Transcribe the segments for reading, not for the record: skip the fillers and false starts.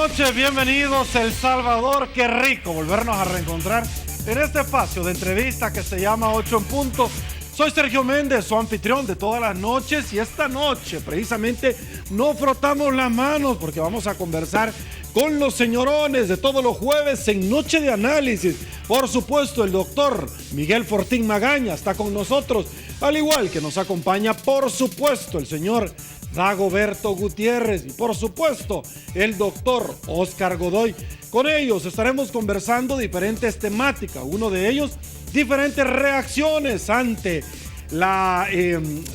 noches, bienvenidos El Salvador. Qué rico volvernos a reencontrar en este espacio de entrevista que se llama 8 en punto. Soy Sergio Méndez, su anfitrión de todas las noches, y esta noche precisamente no frotamos las manos porque vamos a conversar con los señorones de todos los jueves en Noche de Análisis. Por supuesto, el doctor Miguel Fortín Magaña está con nosotros, al igual que nos acompaña, por supuesto, el señor Dagoberto Gutiérrez y por supuesto el doctor Oscar Godoy. Con ellos estaremos conversando diferentes temáticas, uno de ellos diferentes reacciones ante las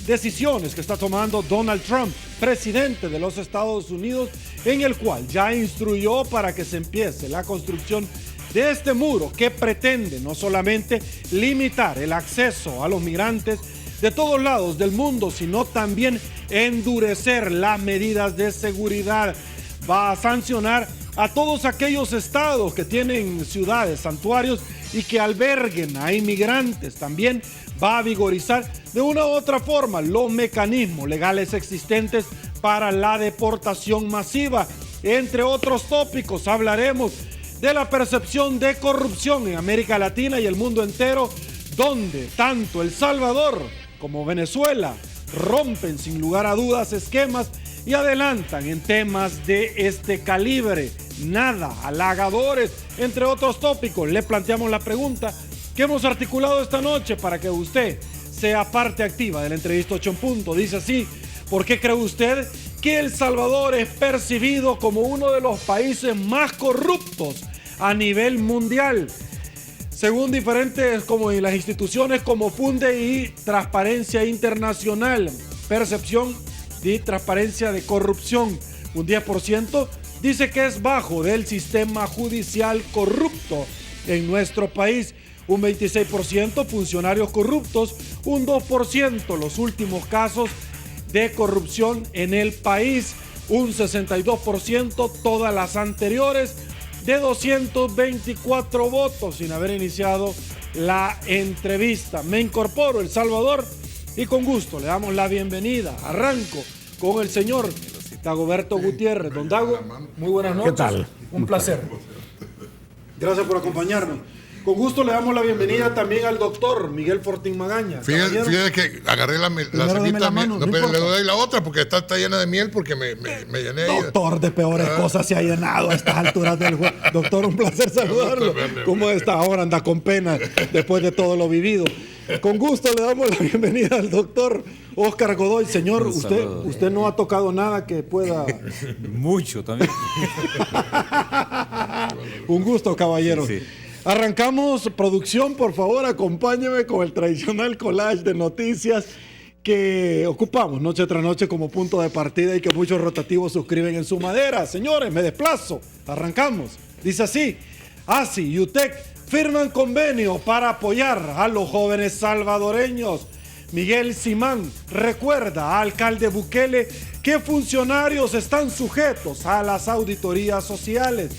decisiones que está tomando Donald Trump, presidente de los Estados Unidos, en el cual ya instruyó para que se empiece la construcción de este muro que pretende no solamente limitar el acceso a los migrantes de todos lados del mundo, sino también endurecer las medidas de seguridad. Va a sancionar a todos aquellos estados que tienen ciudades, santuarios y que alberguen a inmigrantes. También va a vigorizar de una u otra forma los mecanismos legales existentes para la deportación masiva. Entre otros tópicos hablaremos de la percepción de corrupción en América Latina y el mundo entero, donde tanto El Salvador como Venezuela rompen sin lugar a dudas esquemas y adelantan en temas de este calibre, nada halagadores. Entre otros tópicos, le planteamos la pregunta que hemos articulado esta noche para que usted sea parte activa de la entrevista 8 en punto. Dice así: ¿por qué cree usted que El Salvador es percibido como uno de los países más corruptos a nivel mundial? Según diferentes como las instituciones como Funde y Transparencia Internacional, percepción de transparencia de corrupción, un 10% dice que es bajo del sistema judicial corrupto en nuestro país, un 26% funcionarios corruptos, un 2% los últimos casos de corrupción en el país, un 62% todas las anteriores, de 224 votos sin haber iniciado la entrevista. Me incorporo, El Salvador, y con gusto le damos la bienvenida. Arranco con el señor Dagoberto Gutiérrez. Don Dago, muy buenas noches. ¿Qué tal? Un placer. Gracias por acompañarnos. Con gusto le damos la bienvenida también al doctor Miguel Fortín Magaña. Fíjate que agarré la cenita, mano, no, pero le doy la otra porque está llena de miel porque me llené. Doctor, de peores cosas se ha llenado a estas alturas del juego. Doctor, un placer saludarlo. ¿Cómo está? Ahora anda con pena después de todo lo vivido. Con gusto le damos la bienvenida al doctor Oscar Godoy. Señor, usted no ha tocado nada que pueda... Mucho también. Un gusto, caballero. Sí. Arrancamos, producción, por favor, acompáñeme con el tradicional collage de noticias que ocupamos noche tras noche como punto de partida y que muchos rotativos suscriben en su madera. Señores, me desplazo. Arrancamos. Dice así: ASI y UTEC firman convenio para apoyar a los jóvenes salvadoreños. Miguel Simán recuerda al alcalde Bukele que funcionarios están sujetos a las auditorías sociales.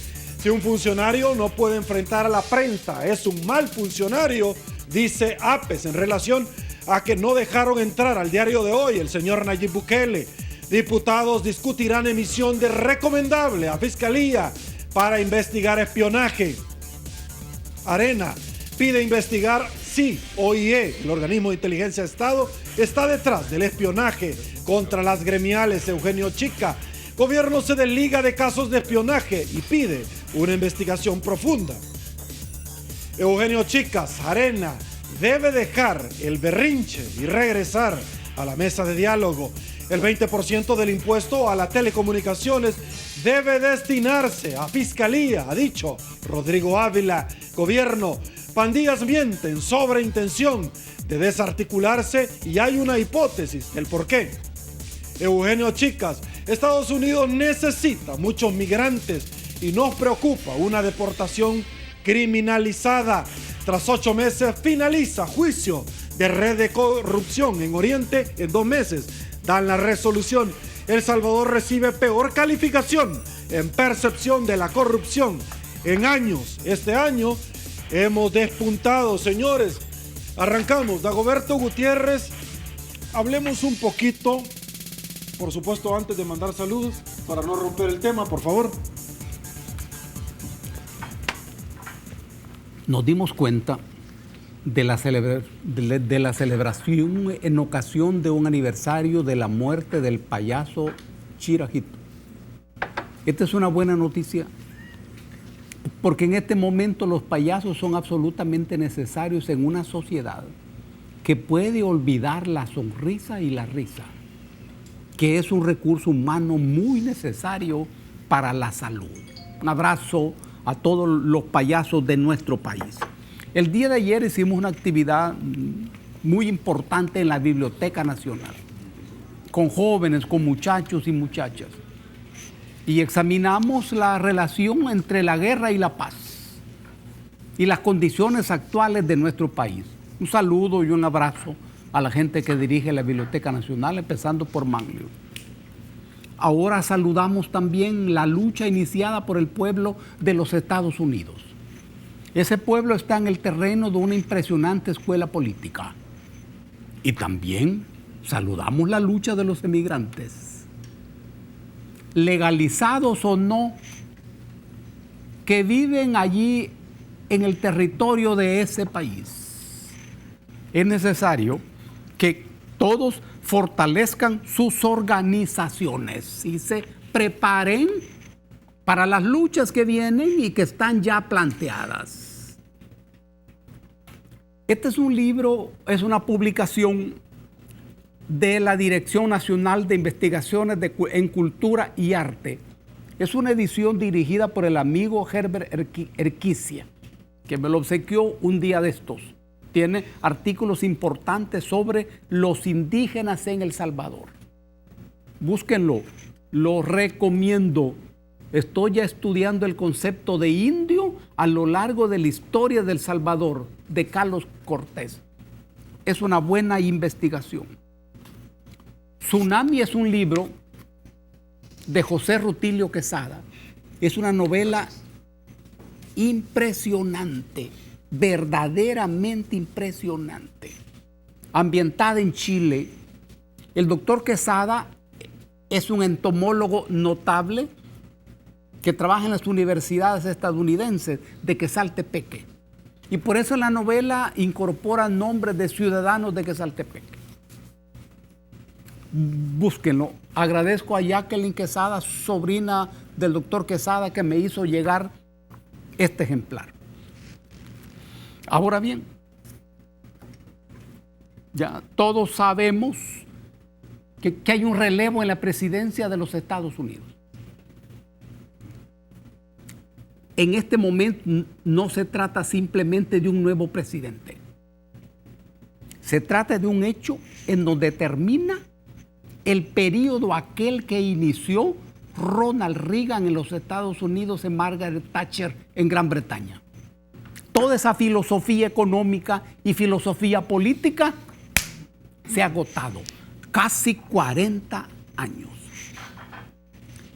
Si un funcionario no puede enfrentar a la prensa, es un mal funcionario, dice APES en relación a que no dejaron entrar al diario de hoy el señor Nayib Bukele. Diputados discutirán emisión de recomendable a Fiscalía para investigar espionaje. Arena pide investigar si OIE, el organismo de inteligencia de Estado, está detrás del espionaje contra las gremiales. Eugenio Chica: gobierno se desliga de casos de espionaje y pide una investigación profunda. Eugenio Chicas: Arena debe dejar el berrinche y regresar a la mesa de diálogo. El 20% del impuesto a las telecomunicaciones debe destinarse a Fiscalía, ha dicho Rodrigo Ávila. Gobierno: pandillas mienten sobre intención de desarticularse y hay una hipótesis del por qué. Eugenio Chicas: Estados Unidos necesita muchos migrantes y nos preocupa una deportación criminalizada. Tras 8 meses finaliza juicio de red de corrupción en Oriente. En 2 meses dan la resolución. El Salvador recibe peor calificación en percepción de la corrupción en años. Este año hemos despuntado, señores. Arrancamos. Dagoberto Gutiérrez, hablemos un poquito, por supuesto, antes de mandar saludos, para no romper el tema, por favor. nos dimos cuenta de la celebración en ocasión de un aniversario de la muerte del payaso Chirajito. Esta es una buena noticia, porque en este momento los payasos son absolutamente necesarios en una sociedad que puede olvidar la sonrisa y la risa, que es un recurso humano muy necesario para la salud. Un abrazo a todos los payasos de nuestro país. El día de ayer hicimos una actividad muy importante en la Biblioteca Nacional, con jóvenes, con muchachos y muchachas, y examinamos la relación entre la guerra y la paz y las condiciones actuales de nuestro país. Un saludo y un abrazo a la gente que dirige la Biblioteca Nacional, empezando por Manlio. Ahora saludamos también la lucha iniciada por el pueblo de los Estados Unidos. Ese pueblo está en el terreno de una impresionante escuela política. Y también saludamos la lucha de los emigrantes, legalizados o no, que viven allí en el territorio de ese país. Es necesario que todos fortalezcan sus organizaciones y se preparen para las luchas que vienen y que están ya planteadas. Este es un libro, es una publicación de la Dirección Nacional de Investigaciones en Cultura y Arte. Es una edición dirigida por el amigo Herbert Erquicia, que me lo obsequió un día de estos. Tiene artículos importantes sobre los indígenas en El Salvador. Búsquenlo, lo recomiendo. Estoy ya estudiando el concepto de indio a lo largo de la historia de El Salvador, de Carlos Cortés. Es una buena investigación. Tsunami es un libro de José Rutilio Quesada. Es una novela impresionante, verdaderamente impresionante, ambientada en Chile. El doctor Quesada es un entomólogo notable que trabaja en las universidades estadounidenses de Quezaltepeque. Y por eso la novela incorpora nombres de ciudadanos de Quezaltepeque. Búsquenlo. Agradezco a Jacqueline Quesada, sobrina del doctor Quesada, que me hizo llegar este ejemplar. Ahora bien, ya todos sabemos que hay un relevo en la presidencia de los Estados Unidos. En este momento no se trata simplemente de un nuevo presidente. Se trata de un hecho en donde termina el periodo aquel que inició Ronald Reagan en los Estados Unidos y Margaret Thatcher en Gran Bretaña. Toda esa filosofía económica y filosofía política se ha agotado. Casi 40 años.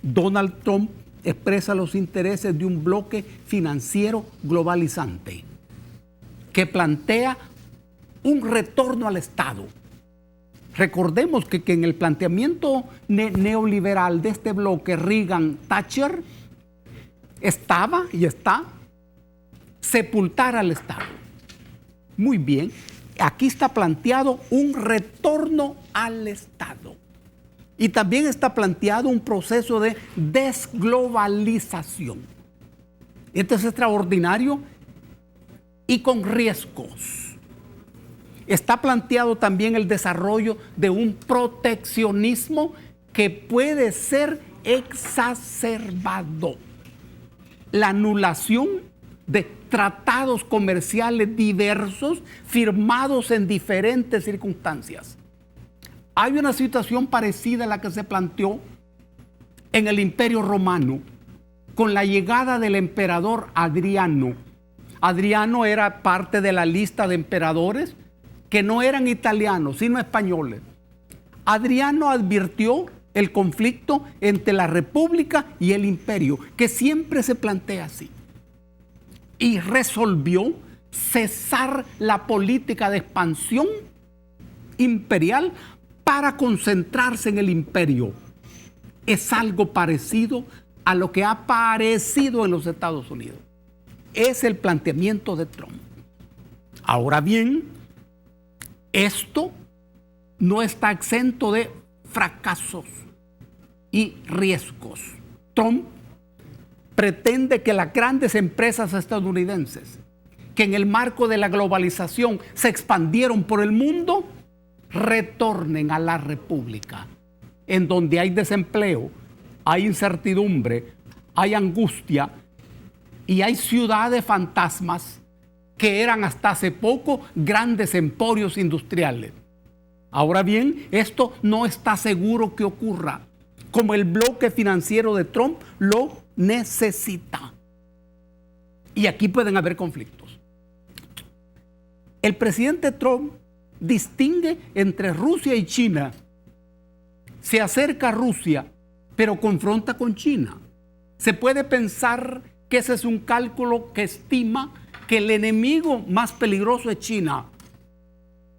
Donald Trump expresa los intereses de un bloque financiero globalizante que plantea un retorno al Estado. Recordemos que en el planteamiento neoliberal de este bloque Reagan-Thatcher estaba y está sepultar al Estado. Muy bien, aquí está planteado un retorno al Estado. Y también está planteado un proceso de desglobalización. Esto es extraordinario y con riesgos. Está planteado también el desarrollo de un proteccionismo que puede ser exacerbado. La anulación de tratados comerciales diversos firmados en diferentes circunstancias. Hay una situación parecida a la que se planteó en el Imperio Romano con la llegada del emperador Adriano. Adriano era parte de la lista de emperadores que no eran italianos, sino españoles. Adriano advirtió el conflicto entre la República y el Imperio, que siempre se plantea así, y resolvió cesar la política de expansión imperial para concentrarse en el Imperio. Es algo parecido a lo que ha aparecido en los Estados Unidos. es el planteamiento de Trump. Ahora bien, esto no está exento de fracasos y riesgos. Trump pretende que las grandes empresas estadounidenses, que en el marco de la globalización se expandieron por el mundo, retornen a la República, en donde hay desempleo, hay incertidumbre, hay angustia y hay ciudades fantasmas que eran hasta hace poco grandes emporios industriales. Ahora bien, esto no está seguro que ocurra, como el bloque financiero de Trump lo necesita. Y aquí pueden haber conflictos. El presidente Trump distingue entre Rusia y China. Se acerca a Rusia, pero confronta con China. Se puede pensar que ese es un cálculo que estima que el enemigo más peligroso es China.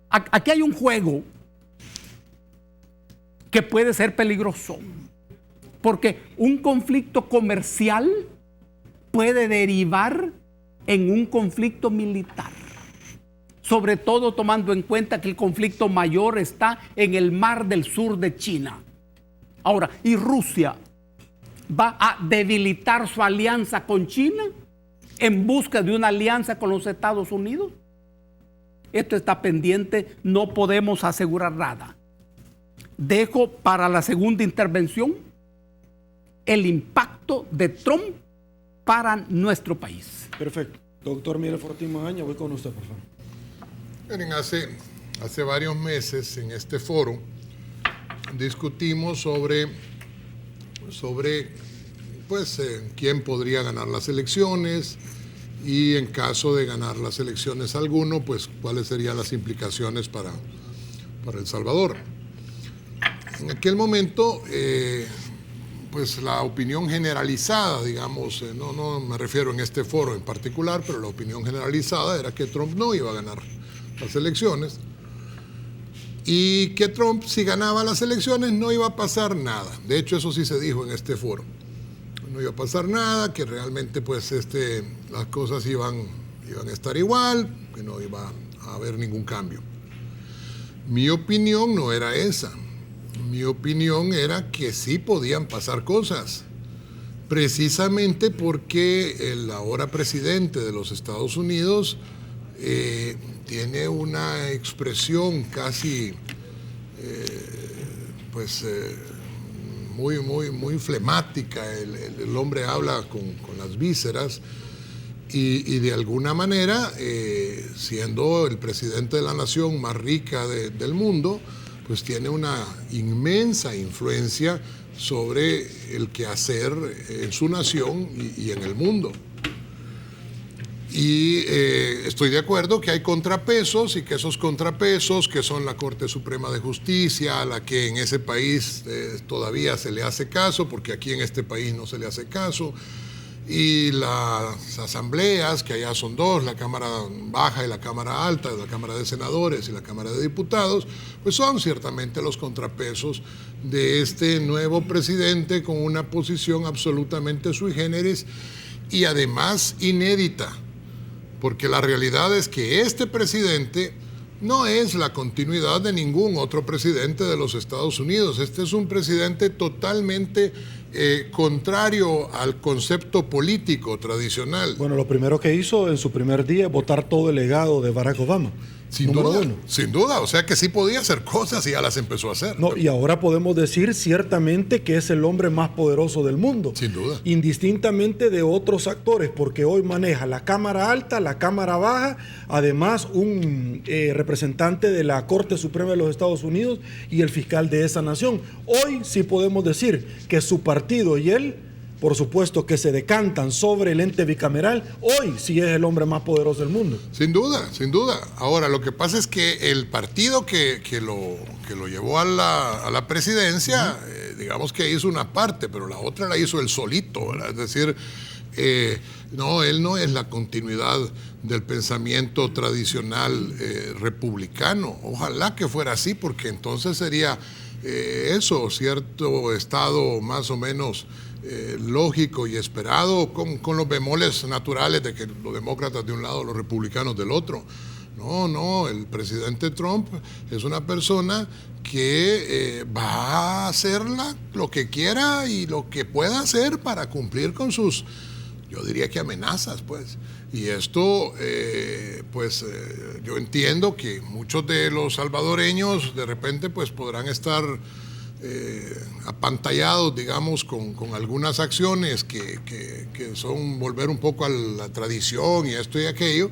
Aquí hay un juego que puede ser peligroso, porque un conflicto comercial puede derivar en un conflicto militar, sobre todo tomando en cuenta que el conflicto mayor está en el mar del sur de China. Ahora, ¿y Rusia va a debilitar su alianza con China en busca de una alianza con los Estados Unidos? Esto está pendiente, no podemos asegurar nada. Dejo para la segunda intervención el impacto de Trump para nuestro país. Perfecto. Doctor Miguel Fortín Magaña, voy con usted, por favor. Miren, hace varios meses en este foro discutimos sobre quién podría ganar las elecciones y en caso de ganar las elecciones alguno, pues cuáles serían las implicaciones para El Salvador. En aquel momento, pues la opinión generalizada, digamos, no me refiero en este foro en particular, pero la opinión generalizada era que Trump no iba a ganar las elecciones y que Trump, si ganaba las elecciones, no iba a pasar nada. De hecho, eso sí se dijo en este foro. No iba a pasar nada, que realmente pues las cosas iban a estar igual, que no iba a haber ningún cambio. Mi opinión no era esa. Mi opinión era que sí podían pasar cosas, precisamente porque el ahora presidente de los Estados Unidos tiene una expresión casi muy flemática. El hombre habla con las vísceras y de alguna manera, siendo el presidente de la nación más rica del mundo, pues tiene una inmensa influencia sobre el quehacer en su nación y en el mundo. Y estoy de acuerdo que hay contrapesos y que esos contrapesos, que son la Corte Suprema de Justicia, a la que en ese país todavía se le hace caso, porque aquí en este país no se le hace caso, y las asambleas, que allá son dos, la Cámara Baja y la Cámara Alta, la Cámara de Senadores y la Cámara de Diputados, pues son ciertamente los contrapesos de este nuevo presidente con una posición absolutamente sui generis y además inédita, porque la realidad es que este presidente no es la continuidad de ningún otro presidente de los Estados Unidos. Este es un presidente totalmente contrario al concepto político tradicional. Bueno, lo primero que hizo en su primer día es votar todo el legado de Barack Obama. Sin duda, o sea que sí podía hacer cosas y ya las empezó a hacer. No, y ahora podemos decir ciertamente que es el hombre más poderoso del mundo. Sin duda. Indistintamente de otros actores, porque hoy maneja la Cámara Alta, la Cámara Baja, además un representante de la Corte Suprema de los Estados Unidos y el fiscal de esa nación. Hoy sí podemos decir que su partido y él, por supuesto que se decantan sobre el ente bicameral, hoy sí es el hombre más poderoso del mundo. Sin duda, sin duda. Ahora, lo que pasa es que el partido que lo llevó a la presidencia, digamos que hizo una parte, pero la otra la hizo él solito, ¿verdad? Es decir, no, él no es la continuidad del pensamiento tradicional republicano. Ojalá que fuera así, porque entonces sería cierto estado más o menos lógico y esperado, con los bemoles naturales de que los demócratas de un lado, los republicanos del otro. No, el presidente Trump es una persona que va a hacer lo que quiera y lo que pueda hacer para cumplir con sus, yo diría que amenazas, pues. Y esto, yo entiendo que muchos de los salvadoreños de repente pues podrán estar apantallados, digamos, con algunas acciones que son volver un poco a la tradición y esto y aquello,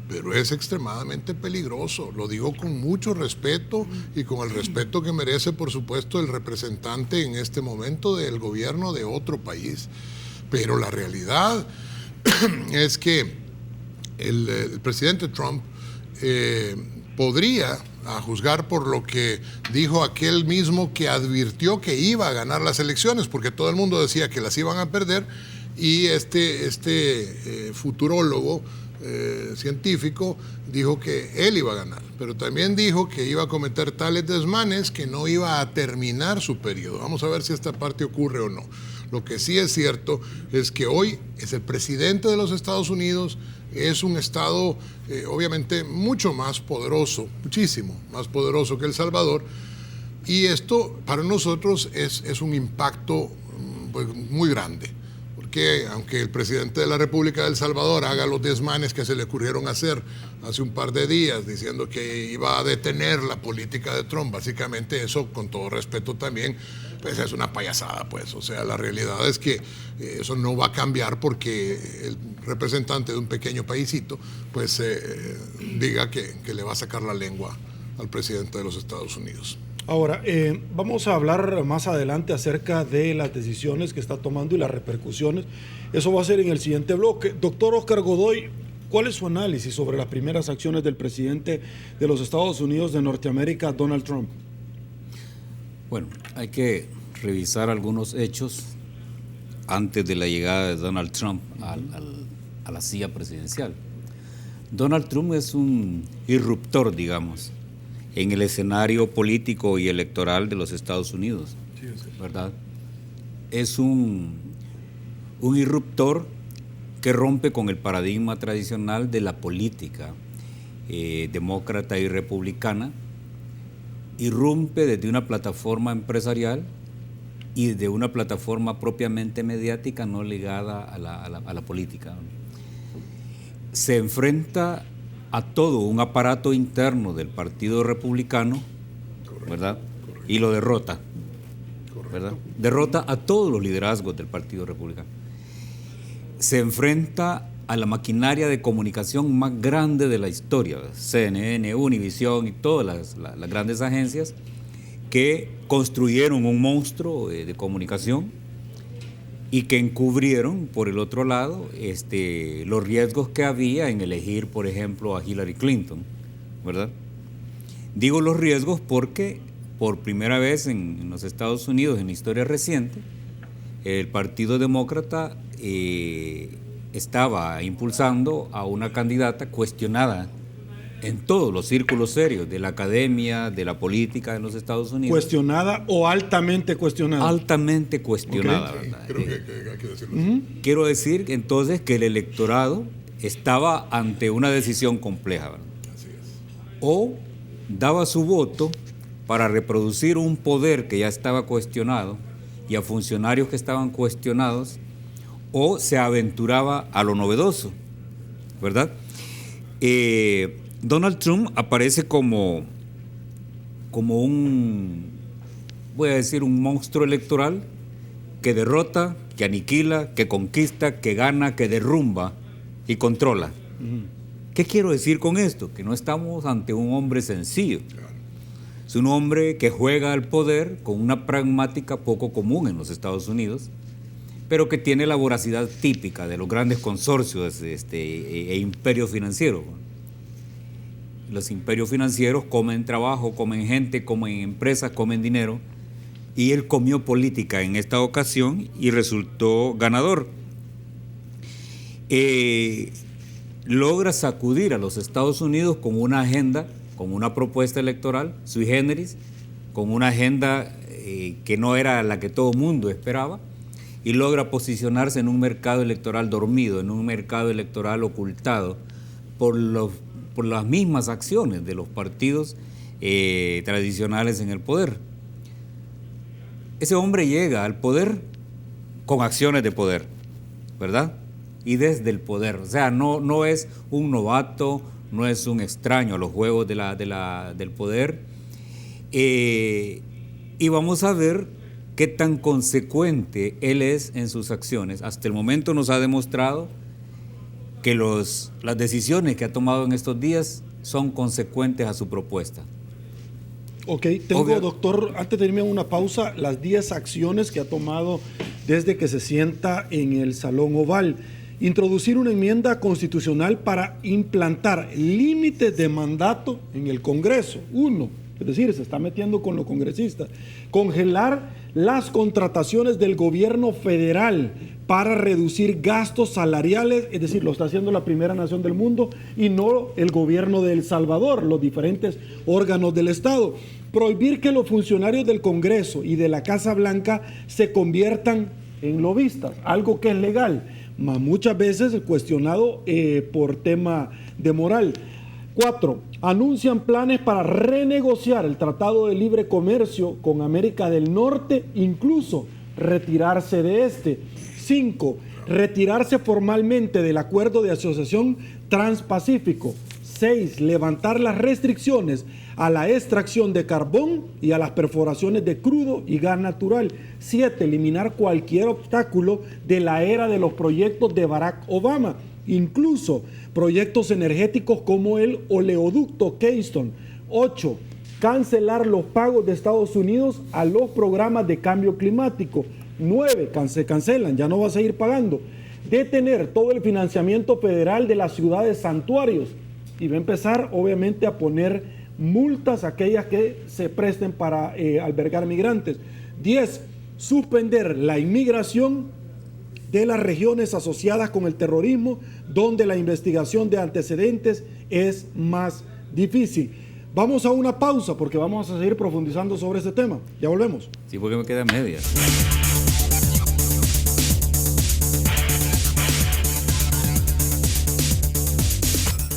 pero es extremadamente peligroso. Lo digo con mucho respeto y con el respeto que merece, por supuesto, el representante en este momento del gobierno de otro país. Pero la realidad es que el presidente Trump podría, a juzgar por lo que dijo aquel mismo que advirtió que iba a ganar las elecciones, porque todo el mundo decía que las iban a perder, y este futurólogo científico dijo que él iba a ganar, pero también dijo que iba a cometer tales desmanes que no iba a terminar su periodo. Vamos a ver si esta parte ocurre o no. Lo que sí es cierto es que hoy es el presidente de los Estados Unidos, es un estado obviamente mucho más poderoso, muchísimo más poderoso que El Salvador, y esto para nosotros es un impacto pues, muy grande. Que aunque el presidente de la República de El Salvador haga los desmanes que se le ocurrieron hacer hace un par de días, diciendo que iba a detener la política de Trump, básicamente eso, con todo respeto también, pues es una payasada, pues. O sea, la realidad es que eso no va a cambiar porque el representante de un pequeño paísito, pues diga que le va a sacar la lengua al presidente de los Estados Unidos. Ahora, vamos a hablar más adelante acerca de las decisiones que está tomando y las repercusiones. Eso va a ser en el siguiente bloque. Doctor Oscar Godoy, ¿cuál es su análisis sobre las primeras acciones del presidente de los Estados Unidos de Norteamérica, Donald Trump? Bueno, hay que revisar algunos hechos antes de la llegada de Donald Trump a la silla presidencial. Donald Trump es un irruptor, digamos, en el escenario político y electoral de los Estados Unidos, ¿verdad? Es un irruptor que rompe con el paradigma tradicional de la política demócrata y republicana, irrumpe desde una plataforma empresarial y desde una plataforma propiamente mediática no ligada a la política. Se enfrenta a todo un aparato interno del Partido Republicano, ¿verdad? Correcto. Y lo derrota, ¿verdad? Derrota a todos los liderazgos del Partido Republicano. Se enfrenta a la maquinaria de comunicación más grande de la historia, CNN, Univision y todas las grandes agencias que construyeron un monstruo de comunicación y que encubrieron, por el otro lado, los riesgos que había en elegir, por ejemplo, a Hillary Clinton, ¿verdad? Digo los riesgos porque por primera vez en los Estados Unidos, en la historia reciente, el Partido Demócrata estaba impulsando a una candidata cuestionada en todos los círculos serios de la academia, de la política de los Estados Unidos. ¿Cuestionada o altamente cuestionada? Altamente cuestionada, okay. ¿Verdad? Creo que hay que decirlo. Quiero decir entonces que el electorado estaba ante una decisión compleja, ¿verdad? Así es. O daba su voto para reproducir un poder que ya estaba cuestionado y a funcionarios que estaban cuestionados, o se aventuraba a lo novedoso, ¿verdad? Donald Trump aparece como un, voy a decir, un monstruo electoral que derrota, que aniquila, que conquista, que gana, que derrumba y controla. ¿Qué quiero decir con esto? Que no estamos ante un hombre sencillo. Es un hombre que juega al poder con una pragmática poco común en los Estados Unidos, pero que tiene la voracidad típica de los grandes consorcios e imperios financieros. Los imperios financieros comen trabajo, comen gente, comen empresas, comen dinero, y él comió política en esta ocasión y resultó ganador. Logra sacudir a los Estados Unidos con una agenda, con una propuesta electoral sui generis, con una agenda que no era la que todo el mundo esperaba, y logra posicionarse en un mercado electoral dormido, en un mercado electoral ocultado por las mismas acciones de los partidos tradicionales en el poder. Ese hombre llega al poder con acciones de poder, ¿verdad? Y desde el poder, o sea, no es un novato, no es un extraño a los juegos del poder. Y vamos a ver qué tan consecuente él es en sus acciones. Hasta el momento nos ha demostrado que las decisiones que ha tomado en estos días son consecuentes a su propuesta. Ok, doctor, antes de irme a una pausa, las 10 acciones que ha tomado desde que se sienta en el Salón Oval. Introducir una enmienda constitucional para implantar límites de mandato en el Congreso. Uno, es decir, se está metiendo con los congresistas. Congelar las contrataciones del gobierno federal para reducir gastos salariales, es decir, lo está haciendo la primera nación del mundo y no el gobierno de El Salvador, los diferentes órganos del Estado. Prohibir que los funcionarios del Congreso y de la Casa Blanca se conviertan en lobistas, algo que es legal, muchas veces cuestionado por tema de moral. 4. Anuncian planes para renegociar el Tratado de Libre Comercio con América del Norte, incluso retirarse de este. 5. Retirarse formalmente del Acuerdo de Asociación Transpacífico. 6. Levantar las restricciones a la extracción de carbón y a las perforaciones de crudo y gas natural. 7. Eliminar cualquier obstáculo de la era de los proyectos de Barack Obama, incluso proyectos energéticos como el oleoducto Keystone. 8. Cancelar los pagos de Estados Unidos a los programas de cambio climático. 9. Se cancelan, ya no va a seguir pagando. Detener todo el financiamiento federal de las ciudades santuarios. Y va a empezar, obviamente, a poner multas a aquellas que se presten para albergar migrantes. 10. Suspender la inmigración de las regiones asociadas con el terrorismo, donde la investigación de antecedentes es más difícil. Vamos a una pausa porque vamos a seguir profundizando sobre este tema. Ya volvemos. Sí, porque me quedan medias.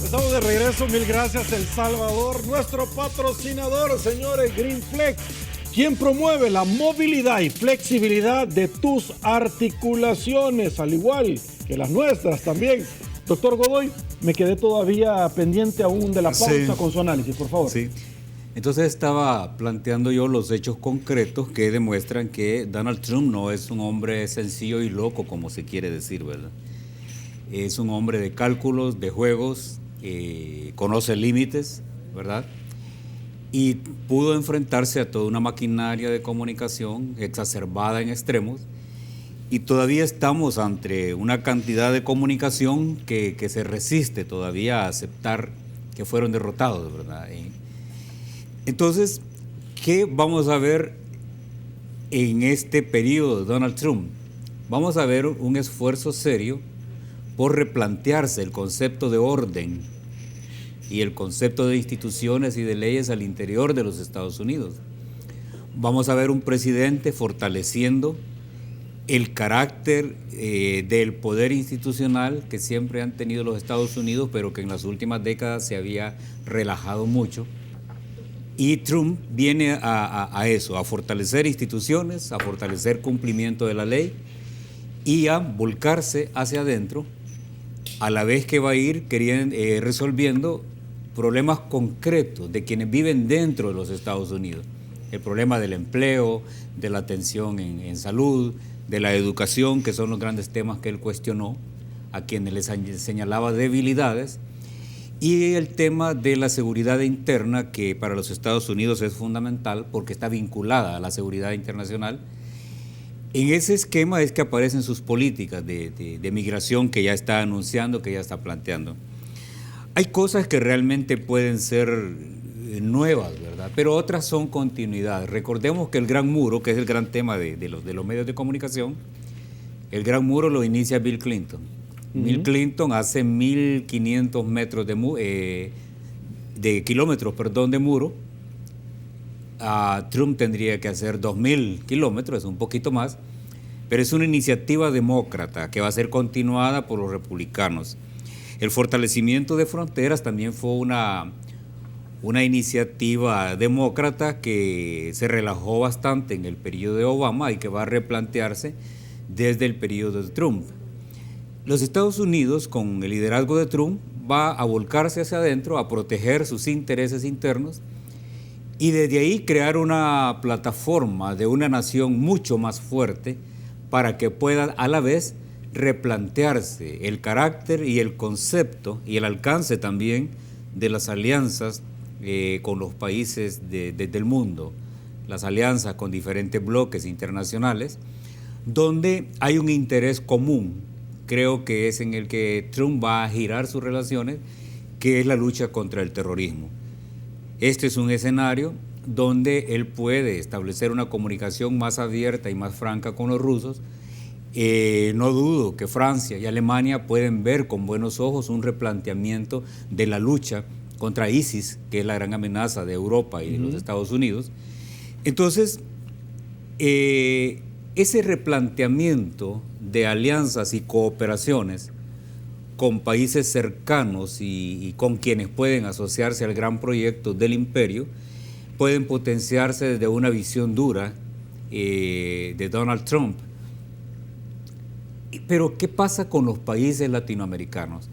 Estamos de regreso, mil gracias El Salvador, nuestro patrocinador, señores, Green Flex, quien promueve la movilidad y flexibilidad de tus articulaciones, al igual que las nuestras también. Doctor Godoy, me quedé todavía pendiente aún de la pausa con su análisis, por favor. Sí, entonces estaba planteando yo los hechos concretos que demuestran que Donald Trump no es un hombre sencillo y loco, como se quiere decir, ¿verdad? Es un hombre de cálculos, de juegos, conoce límites, ¿verdad? Y pudo enfrentarse a toda una maquinaria de comunicación exacerbada en extremos, y todavía estamos ante una cantidad de comunicación que se resiste todavía a aceptar que fueron derrotados, ¿verdad? Entonces, ¿qué vamos a ver en este periodo de Donald Trump? Vamos a ver un esfuerzo serio por replantearse el concepto de orden y el concepto de instituciones y de leyes al interior de los Estados Unidos. Vamos a ver un presidente fortaleciendo el carácter del poder institucional que siempre han tenido los Estados Unidos, pero que en las últimas décadas se había relajado mucho. Y Trump viene a eso, a fortalecer instituciones, a fortalecer cumplimiento de la ley y a volcarse hacia adentro, a la vez que va a ir resolviendo problemas concretos de quienes viven dentro de los Estados Unidos. El problema del empleo, de la atención en salud, de la educación, que son los grandes temas que él cuestionó, a quienes les señalaba debilidades, y el tema de la seguridad interna, que para los Estados Unidos es fundamental porque está vinculada a la seguridad internacional. En ese esquema es que aparecen sus políticas de migración que ya está anunciando, que ya está planteando. Hay cosas que realmente pueden ser nuevas, ¿verdad? Pero otras son continuidad. Recordemos que el Gran Muro, que es el gran tema de los medios de comunicación, el Gran Muro lo inicia Bill Clinton. Bill Clinton hace 1.500 kilómetros de muro, Trump tendría que hacer 2.000 kilómetros, es un poquito más, pero es una iniciativa demócrata que va a ser continuada por los republicanos. El fortalecimiento de fronteras también fue una iniciativa demócrata que se relajó bastante en el periodo de Obama y que va a replantearse desde el periodo de Trump. Los Estados Unidos, con el liderazgo de Trump, va a volcarse hacia adentro, a proteger sus intereses internos y desde ahí crear una plataforma de una nación mucho más fuerte para que pueda a la vez replantearse el carácter y el concepto y el alcance también de las alianzas con los países del mundo, las alianzas con diferentes bloques internacionales, donde hay un interés común, creo que es en el que Trump va a girar sus relaciones, que es la lucha contra el terrorismo. Este es un escenario donde él puede establecer una comunicación más abierta y más franca con los rusos. No dudo que Francia y Alemania pueden ver con buenos ojos un replanteamiento de la lucha contra ISIS, que es la gran amenaza de Europa y de los Estados Unidos. Entonces, ese replanteamiento de alianzas y cooperaciones con países cercanos y con quienes pueden asociarse al gran proyecto del imperio, pueden potenciarse desde una visión dura de Donald Trump. Pero, ¿qué pasa con los países latinoamericanos?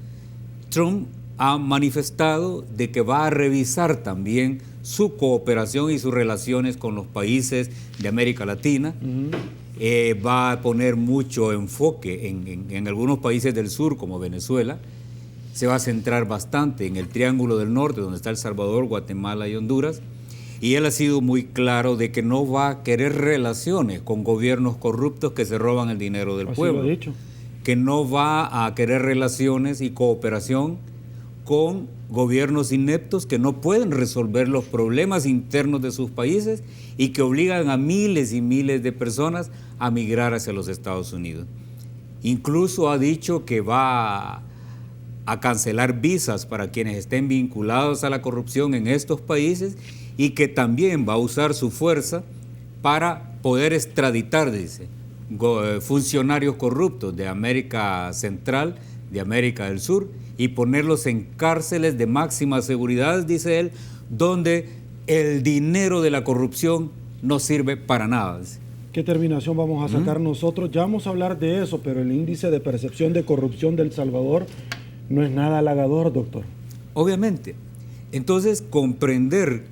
Trump ha manifestado de que va a revisar también su cooperación y sus relaciones con los países de América Latina. Va a poner mucho enfoque en algunos países del sur, como Venezuela. Se va a centrar bastante en el Triángulo del Norte, donde está El Salvador, Guatemala y Honduras. Y él ha sido muy claro de que no va a querer relaciones con gobiernos corruptos que se roban el dinero del pueblo. Así lo ha dicho. Que no va a querer relaciones y cooperación con gobiernos ineptos que no pueden resolver los problemas internos de sus países y que obligan a miles y miles de personas a migrar hacia los Estados Unidos. Incluso ha dicho que va a cancelar visas para quienes estén vinculados a la corrupción en estos países y que también va a usar su fuerza para poder extraditar, dice, funcionarios corruptos de América Central, de América del Sur, y ponerlos en cárceles de máxima seguridad, dice él, donde el dinero de la corrupción no sirve para nada. ¿Qué terminación vamos a sacar nosotros? Ya vamos a hablar de eso, pero el índice de percepción de corrupción de El Salvador no es nada halagador, doctor. Obviamente. Entonces, comprender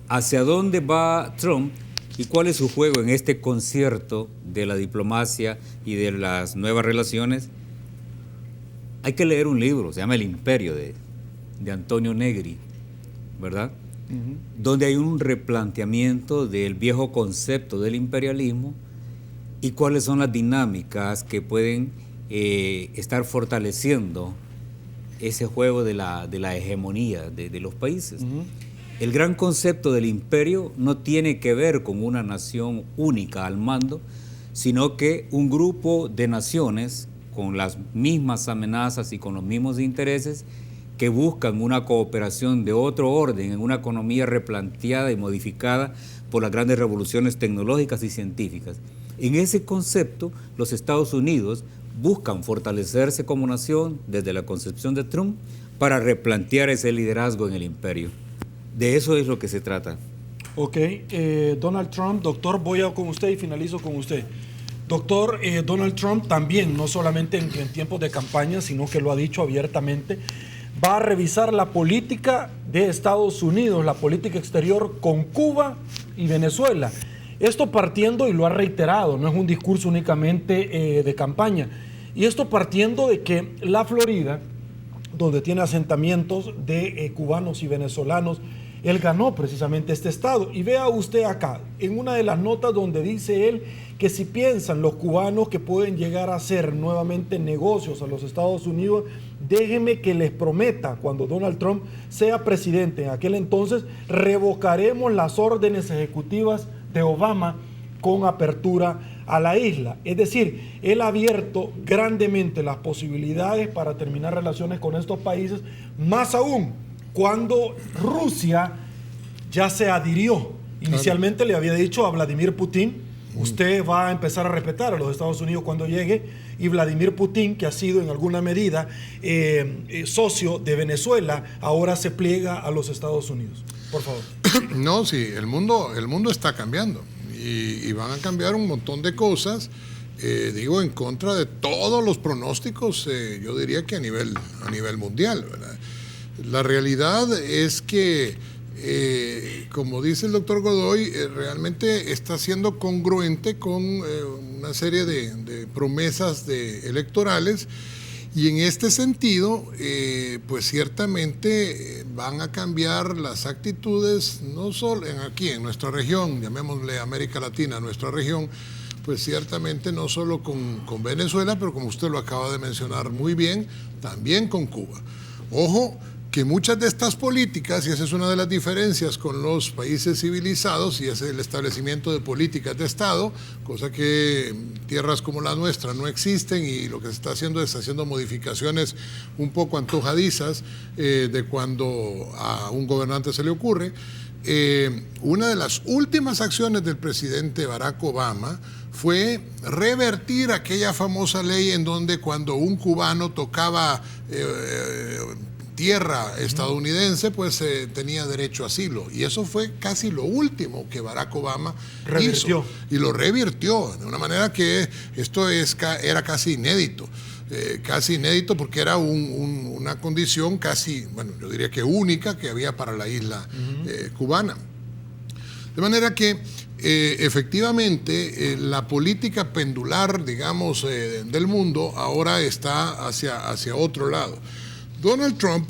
hacia dónde va Trump y cuál es su juego en este concierto de la diplomacia y de las nuevas relaciones, hay que leer un libro, se llama El Imperio, de Antonio Negri, ¿verdad? Donde hay un replanteamiento del viejo concepto del imperialismo y cuáles son las dinámicas que pueden estar fortaleciendo ese juego de la hegemonía de los países. El gran concepto del imperio no tiene que ver con una nación única al mando, sino que un grupo de naciones con las mismas amenazas y con los mismos intereses que buscan una cooperación de otro orden en una economía replanteada y modificada por las grandes revoluciones tecnológicas y científicas. En ese concepto, los Estados Unidos buscan fortalecerse como nación desde la concepción de Trump para replantear ese liderazgo en el imperio. De eso es lo que se trata. Ok, Donald Trump, doctor, voy con usted y finalizo con usted. Doctor, Donald Trump también, no solamente en tiempos de campaña, sino que lo ha dicho abiertamente, va a revisar la política de Estados Unidos, la política exterior con Cuba y Venezuela. Esto partiendo, y lo ha reiterado, no es un discurso únicamente de campaña, y esto partiendo de que la Florida, donde tiene asentamientos de cubanos y venezolanos, él ganó precisamente este estado. Y vea usted acá, en una de las notas donde dice él que si piensan los cubanos que pueden llegar a hacer nuevamente negocios a los Estados Unidos, déjenme que les prometa, cuando Donald Trump sea presidente, en aquel entonces revocaremos las órdenes ejecutivas de Obama con apertura a la isla. Es decir, él ha abierto grandemente las posibilidades para terminar relaciones con estos países, más aún cuando Rusia ya se adhirió Inicialmente le había dicho a Vladimir Putin, usted va a empezar a respetar a los Estados Unidos cuando llegue, y Vladimir Putin, que ha sido en alguna medida socio de Venezuela, ahora se pliega a los Estados Unidos. Por favor. No, sí, el mundo está cambiando y van a cambiar un montón de cosas, digo, en contra de todos los pronósticos, yo diría que a nivel mundial, ¿verdad? La realidad es que, como dice el doctor Godoy, realmente está siendo congruente con una serie de promesas electorales, y en este sentido, pues ciertamente van a cambiar las actitudes, no solo aquí en nuestra región, llamémosle América Latina, nuestra región, pues ciertamente no solo con Venezuela, pero como usted lo acaba de mencionar muy bien, también con Cuba. Ojo, que muchas de estas políticas, y esa es una de las diferencias con los países civilizados, y es el establecimiento de políticas de Estado, cosa que en tierras como la nuestra no existen, y lo que se está haciendo es haciendo modificaciones un poco antojadizas de cuando a un gobernante se le ocurre. Una de las últimas acciones del presidente Barack Obama fue revertir aquella famosa ley en donde cuando un cubano tocaba tierra estadounidense, pues tenía derecho a asilo. Y eso fue casi lo último que Barack Obama hizo. Y lo revirtió de una manera que esto era casi inédito. Casi inédito porque era una condición casi, bueno, yo diría que única que había para la isla cubana. De manera que efectivamente la política pendular, digamos, del mundo ahora está hacia otro lado. Donald Trump,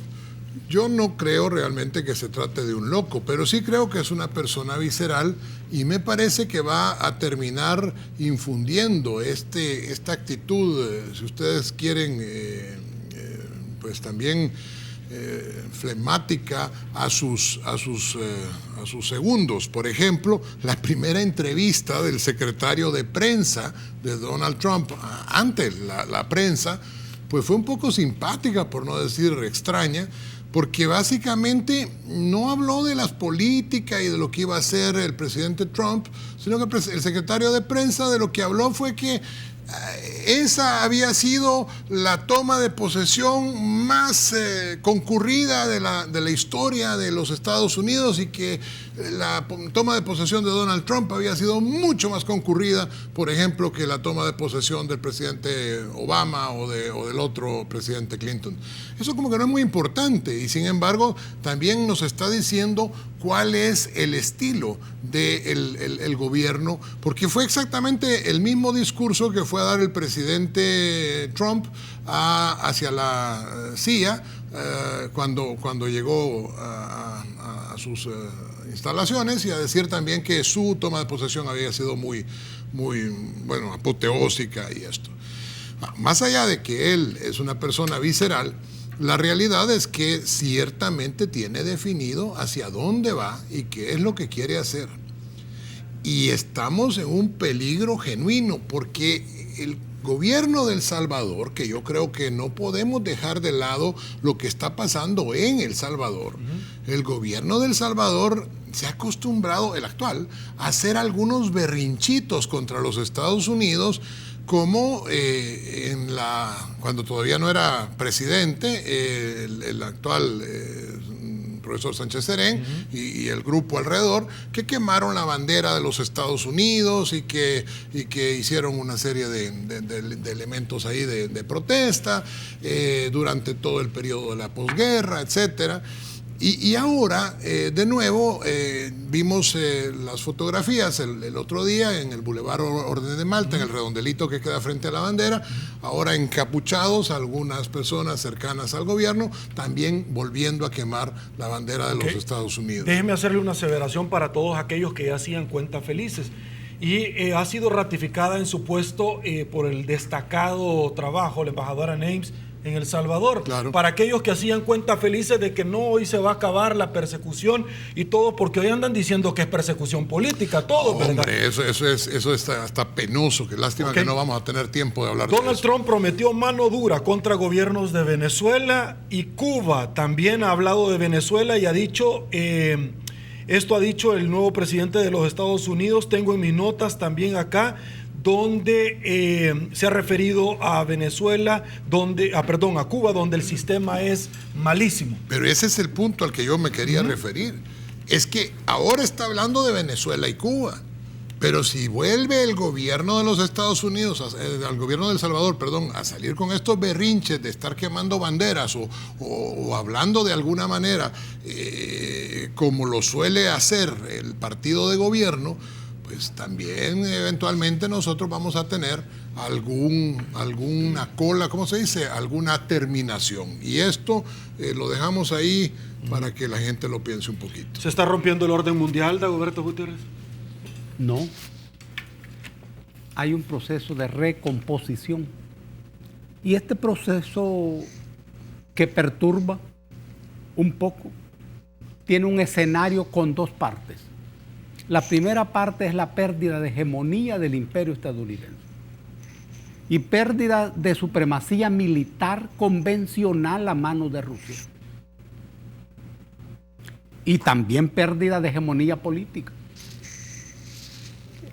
yo no creo realmente que se trate de un loco, pero sí creo que es una persona visceral, y me parece que va a terminar infundiendo esta actitud, si ustedes quieren, pues también flemática a sus segundos. Por ejemplo, la primera entrevista del secretario de prensa de Donald Trump ante la prensa, pues fue un poco simpática, por no decir extraña, porque básicamente no habló de las políticas y de lo que iba a hacer el presidente Trump, sino que el secretario de prensa de lo que habló fue que esa había sido la toma de posesión más concurrida de la historia de los Estados Unidos, y que la toma de posesión de Donald Trump había sido mucho más concurrida, por ejemplo, que la toma de posesión del presidente Obama o del otro presidente Clinton. Eso como que no es muy importante, y sin embargo también nos está diciendo cuál es el estilo del gobierno, porque fue exactamente el mismo discurso que fue a dar el presidente Trump hacia la CIA cuando llegó a sus instalaciones, y a decir también que su toma de posesión había sido muy, bueno, apoteósica y esto. Más allá de que él es una persona visceral, la realidad es que ciertamente tiene definido hacia dónde va y qué es lo que quiere hacer. Y estamos en un peligro genuino, porque el gobierno de El Salvador, que yo creo que no podemos dejar de lado lo que está pasando en El Salvador, el gobierno de El Salvador se ha acostumbrado, el actual, a hacer algunos berrinchitos contra los Estados Unidos, como cuando todavía no era presidente, el actual profesor Sánchez Serén y el grupo alrededor, que quemaron la bandera de los Estados Unidos y que hicieron una serie de elementos ahí de protesta durante todo el periodo de la posguerra, etcétera. Y ahora, de nuevo, vimos las fotografías el otro día en el Boulevard Orden de Malta, en el redondelito que queda frente a la bandera, ahora encapuchados algunas personas cercanas al gobierno, también volviendo a quemar la bandera de los Estados Unidos. Déjeme hacerle una aseveración para todos aquellos que ya hacían cuentas felices. Y ha sido ratificada en su puesto por el destacado trabajo, la embajadora Ames, en El Salvador. Claro. Para aquellos que hacían cuentas felices de que no, hoy se va a acabar la persecución y todo, porque hoy andan diciendo que es persecución política, todo, ¿verdad? Hombre, eso está hasta penoso, que lástima que no vamos a tener tiempo de hablar de eso. Donald Trump prometió mano dura contra gobiernos de Venezuela y Cuba. También ha hablado de Venezuela y ha dicho Esto ha dicho el nuevo presidente de los Estados Unidos. Tengo en mis notas también acá donde se ha referido a Venezuela, a Cuba, donde el sistema es malísimo. Pero ese es el punto al que yo me quería referir. Es que ahora está hablando de Venezuela y Cuba, pero si vuelve el gobierno de los Estados Unidos, al gobierno de El Salvador, perdón, a salir con estos berrinches de estar quemando banderas o hablando de alguna manera como lo suele hacer el partido de gobierno, pues también eventualmente nosotros vamos a tener alguna cola, ¿cómo se dice? Alguna terminación. Y esto lo dejamos ahí para que la gente lo piense un poquito. ¿Se está rompiendo el orden mundial, Dagoberto Gutiérrez? No. Hay un proceso de recomposición. Y este proceso que perturba un poco tiene un escenario con dos partes. La primera parte es la pérdida de hegemonía del imperio estadounidense y pérdida de supremacía militar convencional a manos de Rusia. Y también pérdida de hegemonía política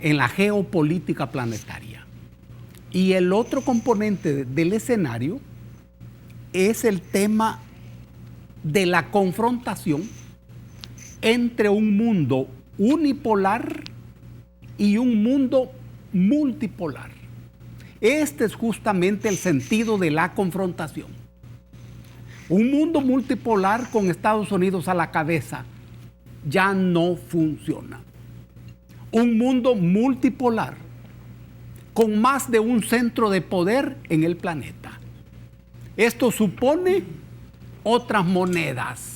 en la geopolítica planetaria. Y el otro componente del escenario es el tema de la confrontación entre un mundo unipolar y un mundo multipolar. Este es justamente el sentido de la confrontación. Un mundo multipolar con Estados Unidos a la cabeza ya no funciona. Un mundo multipolar con más de un centro de poder en el planeta. Esto supone otras monedas.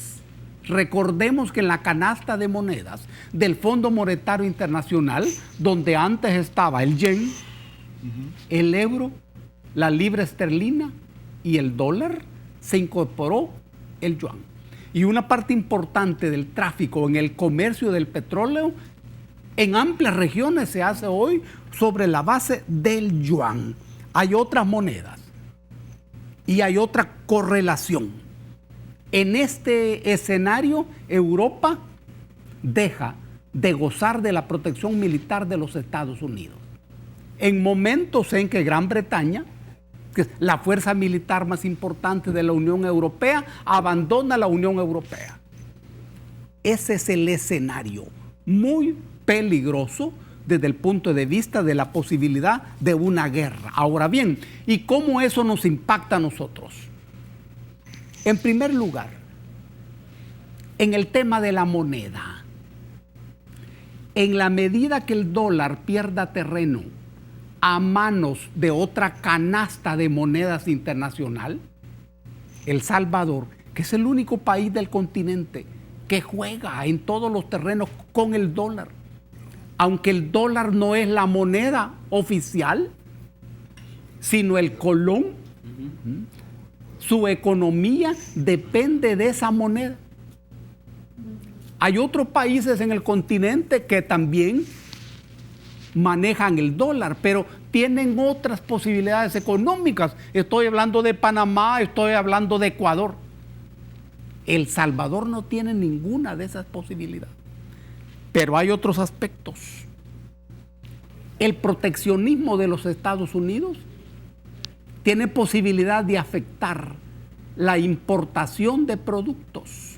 Recordemos que en la canasta de monedas del Fondo Monetario Internacional, donde antes estaba el yen, el euro, la libra esterlina y el dólar, se incorporó el yuan. Y una parte importante del tráfico en el comercio del petróleo en amplias regiones se hace hoy sobre la base del yuan. Hay otras monedas y hay otra correlación. En este escenario, Europa deja de gozar de la protección militar de los Estados Unidos. En momentos en que Gran Bretaña, que es la fuerza militar más importante de la Unión Europea, abandona la Unión Europea. Ese es el escenario muy peligroso desde el punto de vista de la posibilidad de una guerra. Ahora bien, ¿y cómo eso nos impacta a nosotros? En primer lugar, en el tema de la moneda. En la medida que el dólar pierda terreno a manos de otra canasta de monedas internacional, El Salvador, que es el único país del continente que juega en todos los terrenos con el dólar, aunque el dólar no es la moneda oficial, sino el colón, su economía depende de esa moneda. Hay otros países en el continente que también manejan el dólar, pero tienen otras posibilidades económicas. Estoy hablando de Panamá, estoy hablando de Ecuador. El Salvador no tiene ninguna de esas posibilidades. Pero hay otros aspectos. El proteccionismo de los Estados Unidos tiene posibilidad de afectar la importación de productos,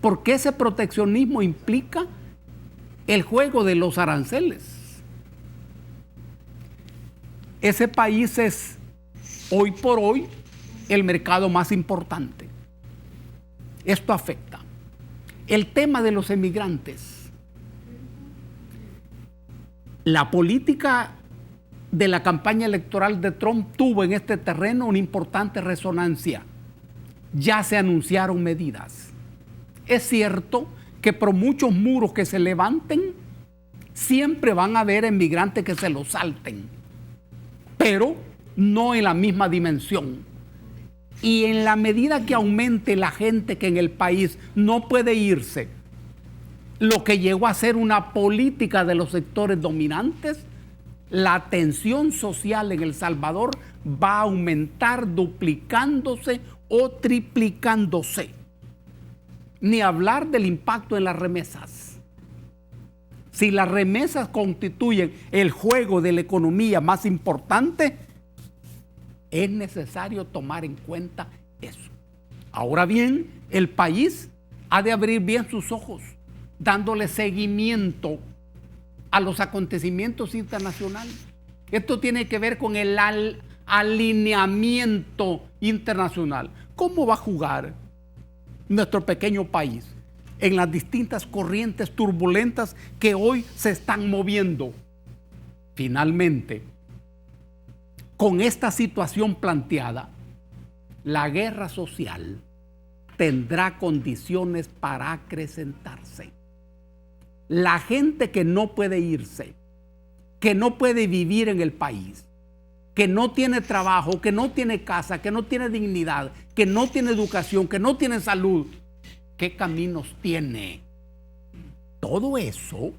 porque ese proteccionismo implica el juego de los aranceles. Ese país es hoy por hoy el mercado más importante. Esto afecta. El tema de los emigrantes. La política de la campaña electoral de Trump tuvo en este terreno una importante resonancia. Ya se anunciaron medidas. Es cierto que por muchos muros que se levanten, siempre van a haber emigrantes que se los salten, pero no en la misma dimensión. Y en la medida que aumente la gente que en el país no puede irse, lo que llegó a ser una política de los sectores dominantes, la tensión social en El Salvador va a aumentar duplicándose o triplicándose. Ni hablar del impacto en las remesas. Si las remesas constituyen el juego de la economía más importante, es necesario tomar en cuenta eso. Ahora bien, el país ha de abrir bien sus ojos, dándole seguimiento a los acontecimientos internacionales. Esto tiene que ver con el alineamiento internacional. ¿Cómo va a jugar nuestro pequeño país en las distintas corrientes turbulentas que hoy se están moviendo? Finalmente, con esta situación planteada, la guerra social tendrá condiciones para acrecentarse. La gente que no puede irse, que no puede vivir en el país, que no tiene trabajo, que no tiene casa, que no tiene dignidad, que no tiene educación, que no tiene salud, ¿qué caminos tiene? Todo eso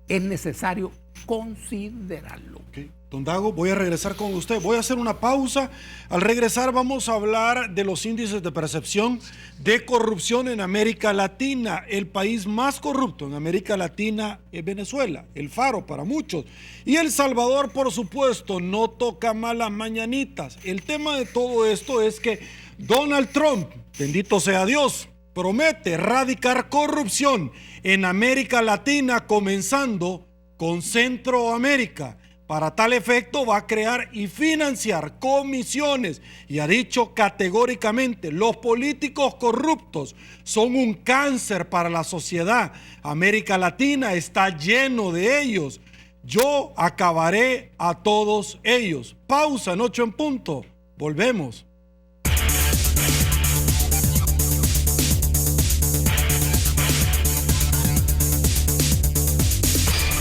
es necesario considerarlo. Okay. Don Dago, voy a regresar con usted. Voy a hacer una pausa. Al regresar vamos a hablar de los índices de percepción de corrupción en América Latina. El país más corrupto en América Latina es Venezuela, el faro para muchos. Y El Salvador, por supuesto, no toca malas mañanitas. El tema de todo esto es que Donald Trump, bendito sea Dios, promete erradicar corrupción en América Latina, comenzando con Centroamérica. Para tal efecto va a crear y financiar comisiones y ha dicho categóricamente: los políticos corruptos son un cáncer para la sociedad. América Latina está lleno de ellos. Yo acabaré a todos ellos. Pausa en 8 en punto. Volvemos.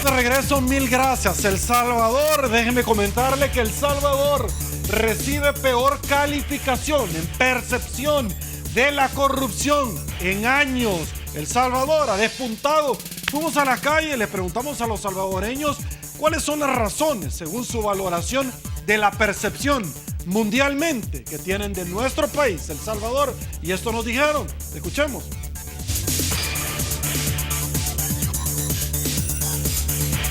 De regreso, mil gracias. El Salvador, déjenme comentarle que El Salvador recibe peor calificación en percepción de la corrupción en años. El Salvador ha despuntado. Fuimos a la calle, le preguntamos a los salvadoreños cuáles son las razones, según su valoración, de la percepción mundialmente que tienen de nuestro país, El Salvador, y esto nos dijeron. Escuchemos.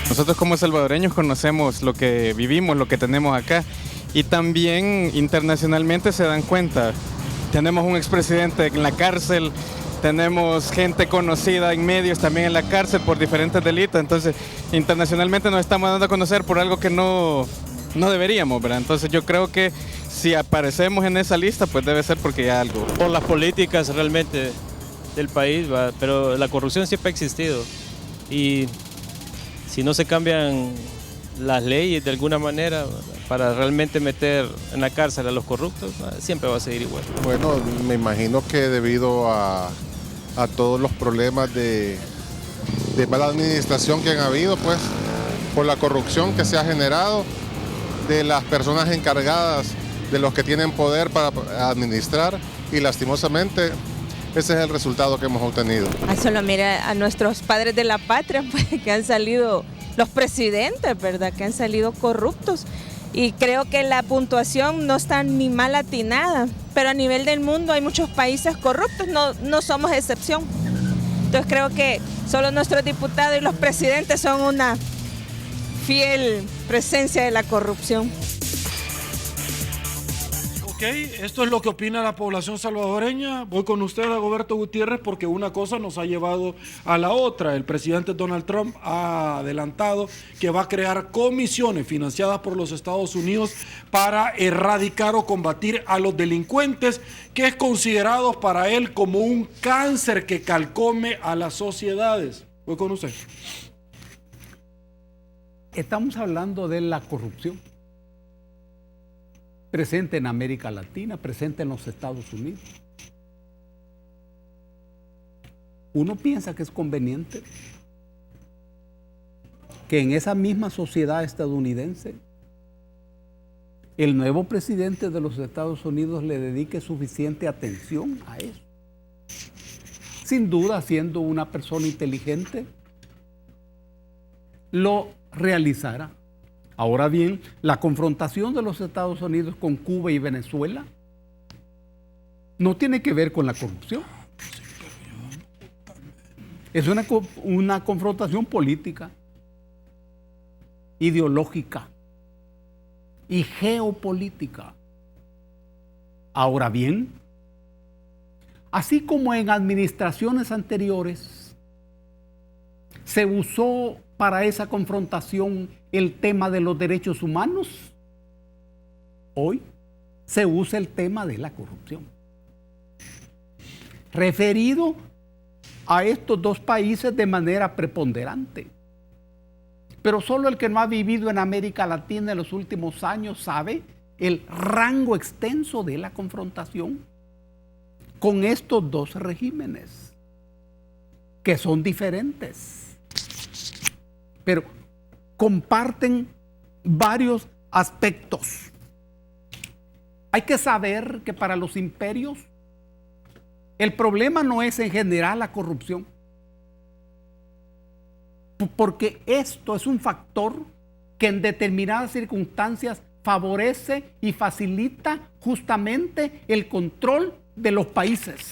Nosotros como salvadoreños conocemos lo que vivimos, lo que tenemos acá, y también internacionalmente se dan cuenta. Tenemos un expresidente en la cárcel, tenemos gente conocida en medios también en la cárcel por diferentes delitos, entonces internacionalmente nos estamos dando a conocer por algo que no deberíamos, ¿verdad? Entonces yo creo que si aparecemos en esa lista, pues debe ser porque hay algo. Por las políticas realmente del país, ¿va? Pero la corrupción siempre ha existido y si no se cambian las leyes de alguna manera para realmente meter en la cárcel a los corruptos, siempre va a seguir igual. Bueno, me imagino que debido a todos los problemas de mala administración que han habido, pues, por la corrupción que se ha generado, de las personas encargadas, de los que tienen poder para administrar, y lastimosamente ese es el resultado que hemos obtenido. Solo mira a nuestros padres de la patria, pues, que han salido, los presidentes, ¿verdad?, que han salido corruptos. Y creo que la puntuación no está ni mal atinada, pero a nivel del mundo hay muchos países corruptos, no somos excepción. Entonces creo que solo nuestros diputados y los presidentes son una fiel presencia de la corrupción. Ok, esto es lo que opina la población salvadoreña. Voy con usted, Dagoberto Gutiérrez, porque una cosa nos ha llevado a la otra. El presidente Donald Trump ha adelantado que va a crear comisiones financiadas por los Estados Unidos para erradicar o combatir a los delincuentes, que es considerado para él como un cáncer que calcome a las sociedades. Voy con usted. Estamos hablando de la corrupción presente en América Latina, presente en los Estados Unidos. Uno piensa que es conveniente que en esa misma sociedad estadounidense el nuevo presidente de los Estados Unidos le dedique suficiente atención a eso. Sin duda, siendo una persona inteligente, lo realizará. Ahora bien, la confrontación de los Estados Unidos con Cuba y Venezuela no tiene que ver con la corrupción. Es una confrontación política, ideológica y geopolítica. Ahora bien, así como en administraciones anteriores se usó para esa confrontación el tema de los derechos humanos, hoy se usa el tema de la corrupción, referido a estos dos países de manera preponderante. Pero solo el que no ha vivido en América Latina en los últimos años sabe el rango extenso de la confrontación con estos dos regímenes, que son diferentes, pero comparten varios aspectos. Hay que saber que para los imperios el problema no es en general la corrupción, porque esto es un factor que en determinadas circunstancias favorece y facilita justamente el control de los países.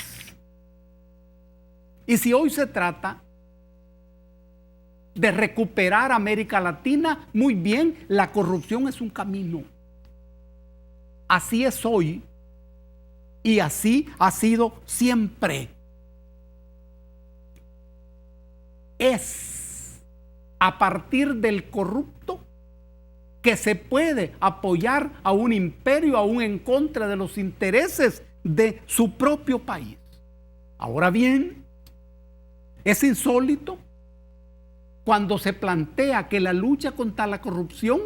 Y si hoy se trata de recuperar América Latina, muy bien, la corrupción es un camino. Así es hoy y así ha sido siempre. Es a partir del corrupto que se puede apoyar a un imperio aún en contra de los intereses de su propio país. Ahora bien, es insólito cuando se plantea que la lucha contra la corrupción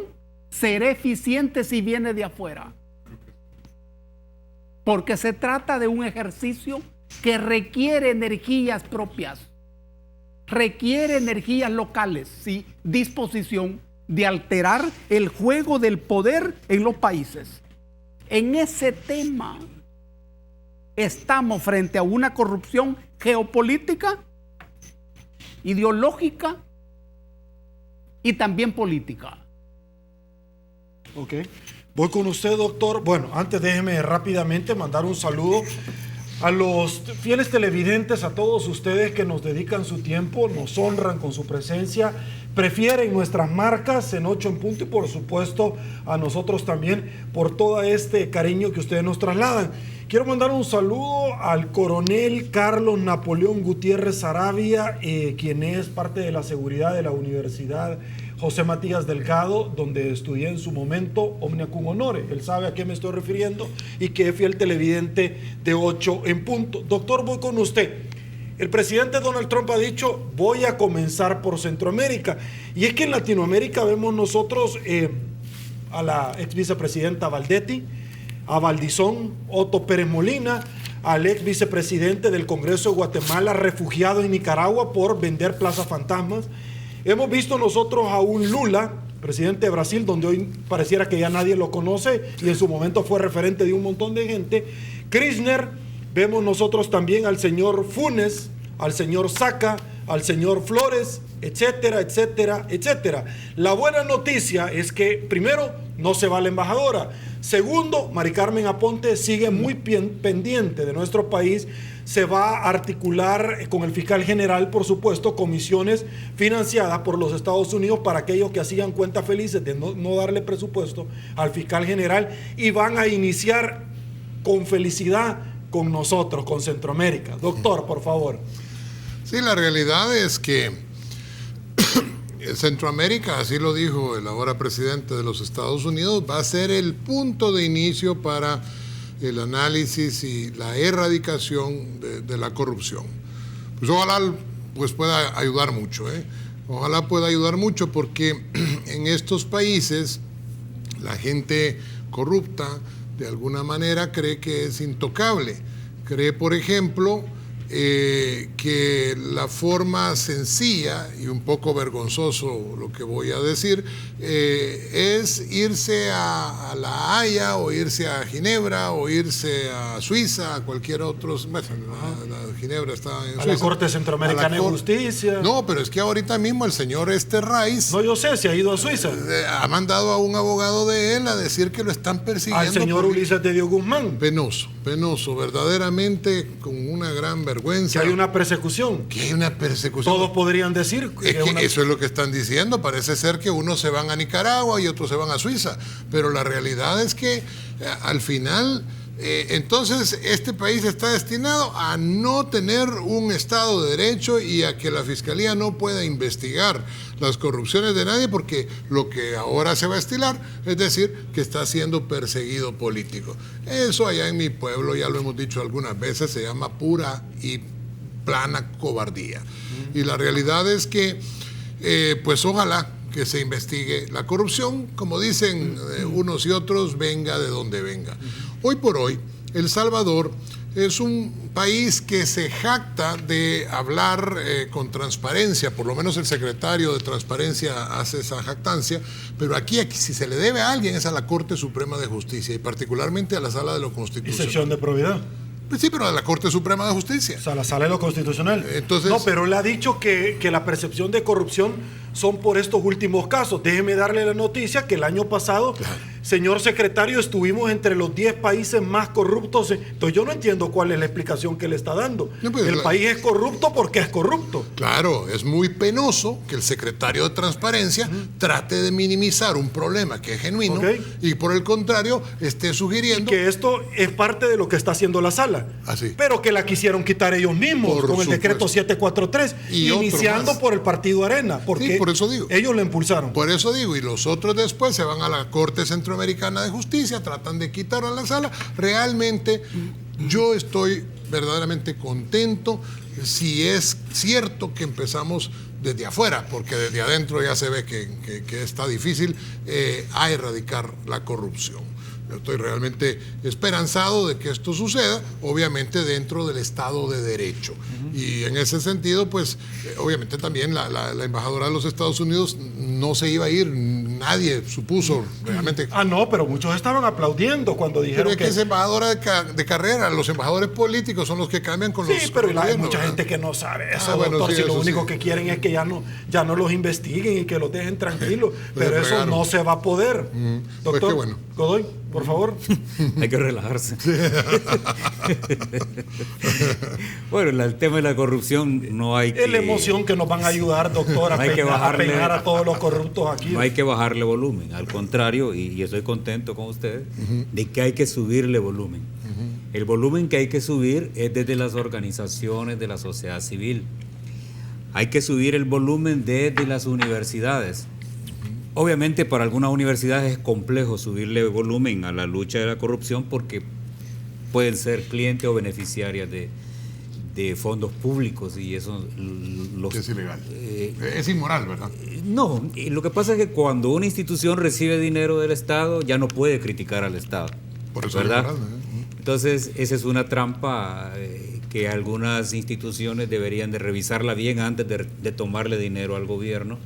será eficiente si viene de afuera, porque se trata de un ejercicio que requiere energías propias, requiere energías locales y disposición de alterar el juego del poder en los países. En ese tema estamos frente a una corrupción geopolítica, ideológica y también política. Ok. Voy con usted, doctor. Bueno, antes déjeme rápidamente mandar un saludo a los fieles televidentes, a todos ustedes que nos dedican su tiempo, nos honran con su presencia, prefieren nuestras marcas en 8 en punto y por supuesto a nosotros también por todo este cariño que ustedes nos trasladan. Quiero mandar un saludo al coronel Carlos Napoleón Gutiérrez Sarabia, quien es parte de la seguridad de la Universidad José Matías Delgado, donde estudié en su momento Omnia Cum Honore. Él sabe a qué me estoy refiriendo y que es fiel televidente de 8 en punto. Doctor, voy con usted. El presidente Donald Trump ha dicho, voy a comenzar por Centroamérica. Y es que en Latinoamérica vemos nosotros a la ex vicepresidenta Valdetti, a Valdizón, Otto Pérez Molina, al ex vicepresidente del Congreso de Guatemala, refugiado en Nicaragua por vender plazas fantasmas. Hemos visto nosotros a un Lula, presidente de Brasil, donde hoy pareciera que ya nadie lo conoce y en su momento fue referente de un montón de gente. Kirchner, vemos nosotros también al señor Funes, al señor Saca, al señor Flores, etcétera, etcétera, etcétera. La buena noticia es que, primero, no se va la embajadora. Segundo, Mari Carmen Aponte sigue muy pendiente de nuestro país. Se va a articular con el fiscal general, por supuesto, comisiones financiadas por los Estados Unidos para aquellos que hacían cuentas felices de no darle presupuesto al fiscal general, y van a iniciar con felicidad con nosotros, con Centroamérica. Doctor, por favor. Sí, la realidad es que Centroamérica, así lo dijo el ahora presidente de los Estados Unidos, va a ser el punto de inicio para el análisis y la erradicación de la corrupción. Pues ojalá pues pueda ayudar mucho, Ojalá pueda ayudar mucho porque en estos países la gente corrupta de alguna manera cree que es intocable. Cree, por ejemplo, que la forma sencilla y un poco vergonzoso lo que voy a decir es irse a La Haya o irse a Ginebra o irse a Suiza, a cualquier otro. La Ginebra está en Suiza. A la Corte Centroamericana de Justicia. No, pero es que ahorita mismo el señor Rice. No, yo sé, se ha ido a Suiza. Ha mandado a un abogado de él a decir que lo están persiguiendo. Al señor Ulises de Dios Guzmán. Penoso, verdaderamente con una gran vergüenza. vergüenza. Que hay una persecución. Que hay una persecución. Todos podrían decir que eso es lo que están diciendo. Parece ser que unos se van a Nicaragua y otros se van a Suiza. Pero la realidad es que al final, entonces este país está destinado a no tener un Estado de Derecho y a que la Fiscalía no pueda investigar las corrupciones de nadie, porque lo que ahora se va a estilar es decir que está siendo perseguido político. Eso allá en mi pueblo, ya lo hemos dicho algunas veces, se llama pura y plana cobardía. Y la realidad es que, pues ojalá que se investigue la corrupción, como dicen unos y otros, venga de donde venga. Hoy por hoy, El Salvador es un país que se jacta de hablar con transparencia, por lo menos el secretario de Transparencia hace esa jactancia, pero aquí si se le debe a alguien es a la Corte Suprema de Justicia y particularmente a la Sala de lo Constitucional. ¿Y sección de probidad? Pues sí, pero a la Corte Suprema de Justicia. O sea, la Sala de lo Constitucional. Entonces, no, pero él ha dicho que la percepción de corrupción son por estos últimos casos. Déjeme darle la noticia que el año pasado, señor secretario, estuvimos entre los 10 países más corruptos. Entonces yo no entiendo cuál es la explicación que le está dando. No, pues, el país es corrupto porque es corrupto. Claro, es muy penoso que el secretario de Transparencia trate de minimizar un problema que es genuino y por el contrario esté sugiriendo... Y que esto es parte de lo que está haciendo la sala. Así. Pero que la quisieron quitar ellos mismos con el decreto 743, iniciando por el Partido Arena. Porque por eso digo. Ellos lo impulsaron. Por eso digo, y los otros después se van a la Corte Centroamericana de Justicia, tratan de quitarlo a la sala. Realmente yo estoy verdaderamente contento si es cierto que empezamos desde afuera, porque desde adentro ya se ve que está difícil a erradicar la corrupción. Yo estoy realmente esperanzado de que esto suceda, obviamente dentro del Estado de Derecho. Y en ese sentido, pues, obviamente también la embajadora de los Estados Unidos no se iba a ir, nadie supuso realmente. Ah, no, pero muchos estaban aplaudiendo cuando dijeron pero es que es embajadora de carrera, los embajadores políticos son los que cambian con los Sí, pero hay mucha gente que no sabe eso, bueno, doctor, sí, si lo único sí. que quieren es que ya no los investiguen y que los dejen tranquilos, pero eso no se va a poder. Doctor, pues qué bueno. Godoy, por favor. Hay que relajarse. Bueno, el tema de la corrupción no hay que... Es la emoción que nos van a ayudar, doctor, a pegar a todos los corruptos aquí. No hay que bajarle volumen, al contrario, y estoy contento con ustedes, de que hay que subirle volumen. El volumen que hay que subir es desde las organizaciones de la sociedad civil. Hay que subir el volumen desde las universidades. Obviamente para algunas universidades es complejo subirle volumen a la lucha de la corrupción porque pueden ser clientes o beneficiarias de fondos públicos y eso es ilegal. Es inmoral, ¿verdad? No, lo que pasa es que cuando una institución recibe dinero del Estado ya no puede criticar al Estado. Por eso ¿verdad? es inmoral, Entonces esa es una trampa que algunas instituciones deberían de revisarla bien antes de tomarle dinero al gobierno.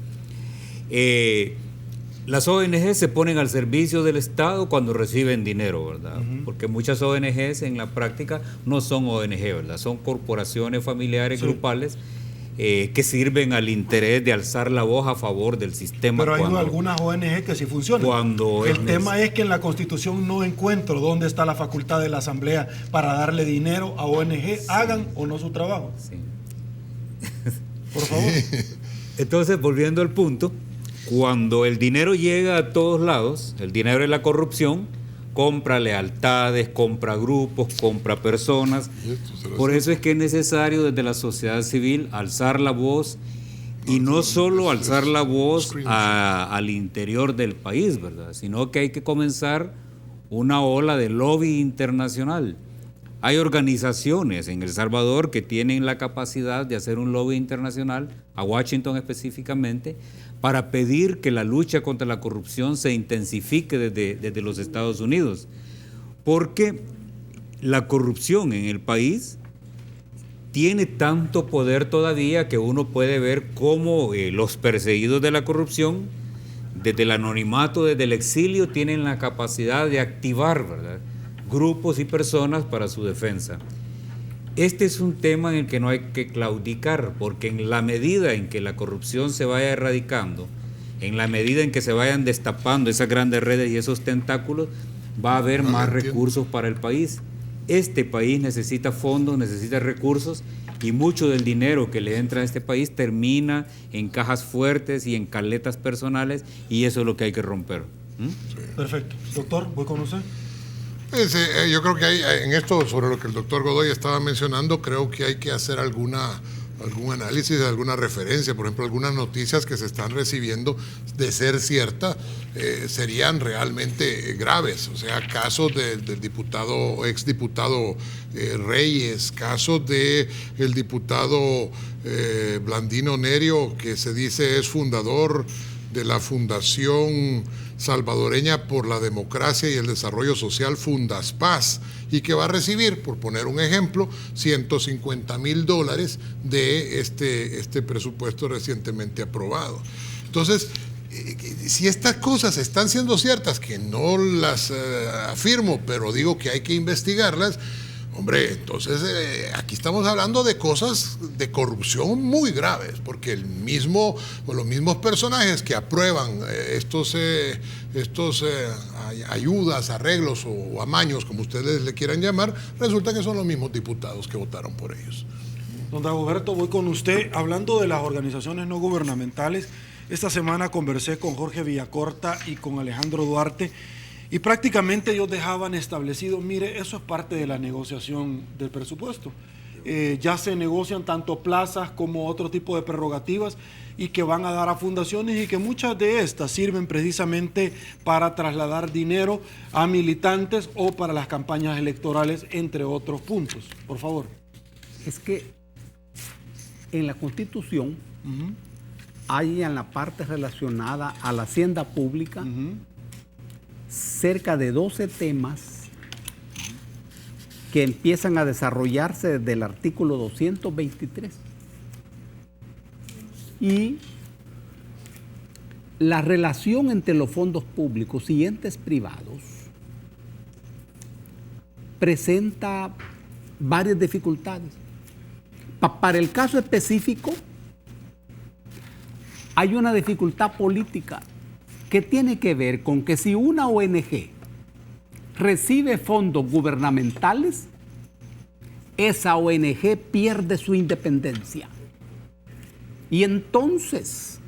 Las ONG se ponen al servicio del Estado cuando reciben dinero, ¿verdad? Porque muchas ONGs en la práctica no son ONG, ¿verdad? Son corporaciones familiares, grupales, que sirven al interés de alzar la voz a favor del sistema. Pero hay algunas ONG que sí funcionan. El tema es que en la Constitución no encuentro dónde está la facultad de la Asamblea para darle dinero a ONG, hagan o no su trabajo. Sí. Por favor. Entonces, volviendo al punto, cuando el dinero llega a todos lados, el dinero de la corrupción compra lealtades, compra grupos, compra personas. Por eso es que es necesario desde la sociedad civil alzar la voz y no solo alzar la voz al interior del país, ¿verdad? Sino que hay que comenzar una ola de lobby internacional. Hay organizaciones en El Salvador que tienen la capacidad de hacer un lobby internacional, a Washington específicamente, para pedir que la lucha contra la corrupción se intensifique desde los Estados Unidos. Porque la corrupción en el país tiene tanto poder todavía que uno puede ver cómo los perseguidos de la corrupción, desde el anonimato, desde el exilio, tienen la capacidad de activar, ¿verdad?, grupos y personas para su defensa. Este es un tema en el que no hay que claudicar, porque en la medida en que la corrupción se vaya erradicando, en la medida en que se vayan destapando esas grandes redes y esos tentáculos, va a haber más recursos para el país. este país necesita fondos, necesita recursos, y mucho del dinero que le entra a este país termina en cajas fuertes y en caletas personales, y eso es lo que hay que romper. Sí. Perfecto. Doctor, voy con usted. Yo creo que en esto, sobre lo que el doctor Godoy estaba mencionando, creo que hay que hacer algún análisis, alguna referencia. Por ejemplo, algunas noticias que se están recibiendo, de ser cierta, serían realmente graves. O sea, casos del exdiputado Reyes, casos del diputado Blandino Nerio, que se dice es fundador de la Fundación Salvadoreña por la Democracia y el Desarrollo Social, Fundaspaz, y que va a recibir, por poner un ejemplo, $150,000 de este presupuesto recientemente aprobado. Entonces, si estas cosas están siendo ciertas, que no las afirmo, pero digo que hay que investigarlas, hombre, entonces aquí estamos hablando de cosas de corrupción muy graves, porque los mismos personajes que aprueban estos ayudas, arreglos o amaños, como ustedes le quieran llamar, resulta que son los mismos diputados que votaron por ellos. Don Dagoberto, voy con usted. Hablando de las organizaciones no gubernamentales, esta semana conversé con Jorge Villacorta y con Alejandro Duarte, y prácticamente ellos dejaban establecido, mire, eso es parte de la negociación del presupuesto. Ya se negocian tanto plazas como otro tipo de prerrogativas y que van a dar a fundaciones, y que muchas de estas sirven precisamente para trasladar dinero a militantes o para las campañas electorales, entre otros puntos. Por favor. Es que en la Constitución hay, en la parte relacionada a la hacienda pública, cerca de 12 temas que empiezan a desarrollarse desde el artículo 223. Y la relación entre los fondos públicos y entes privados presenta varias dificultades. Para el caso específico, hay una dificultad política que tiene que ver con que si una ONG recibe fondos gubernamentales, esa ONG pierde su independencia. Y entonces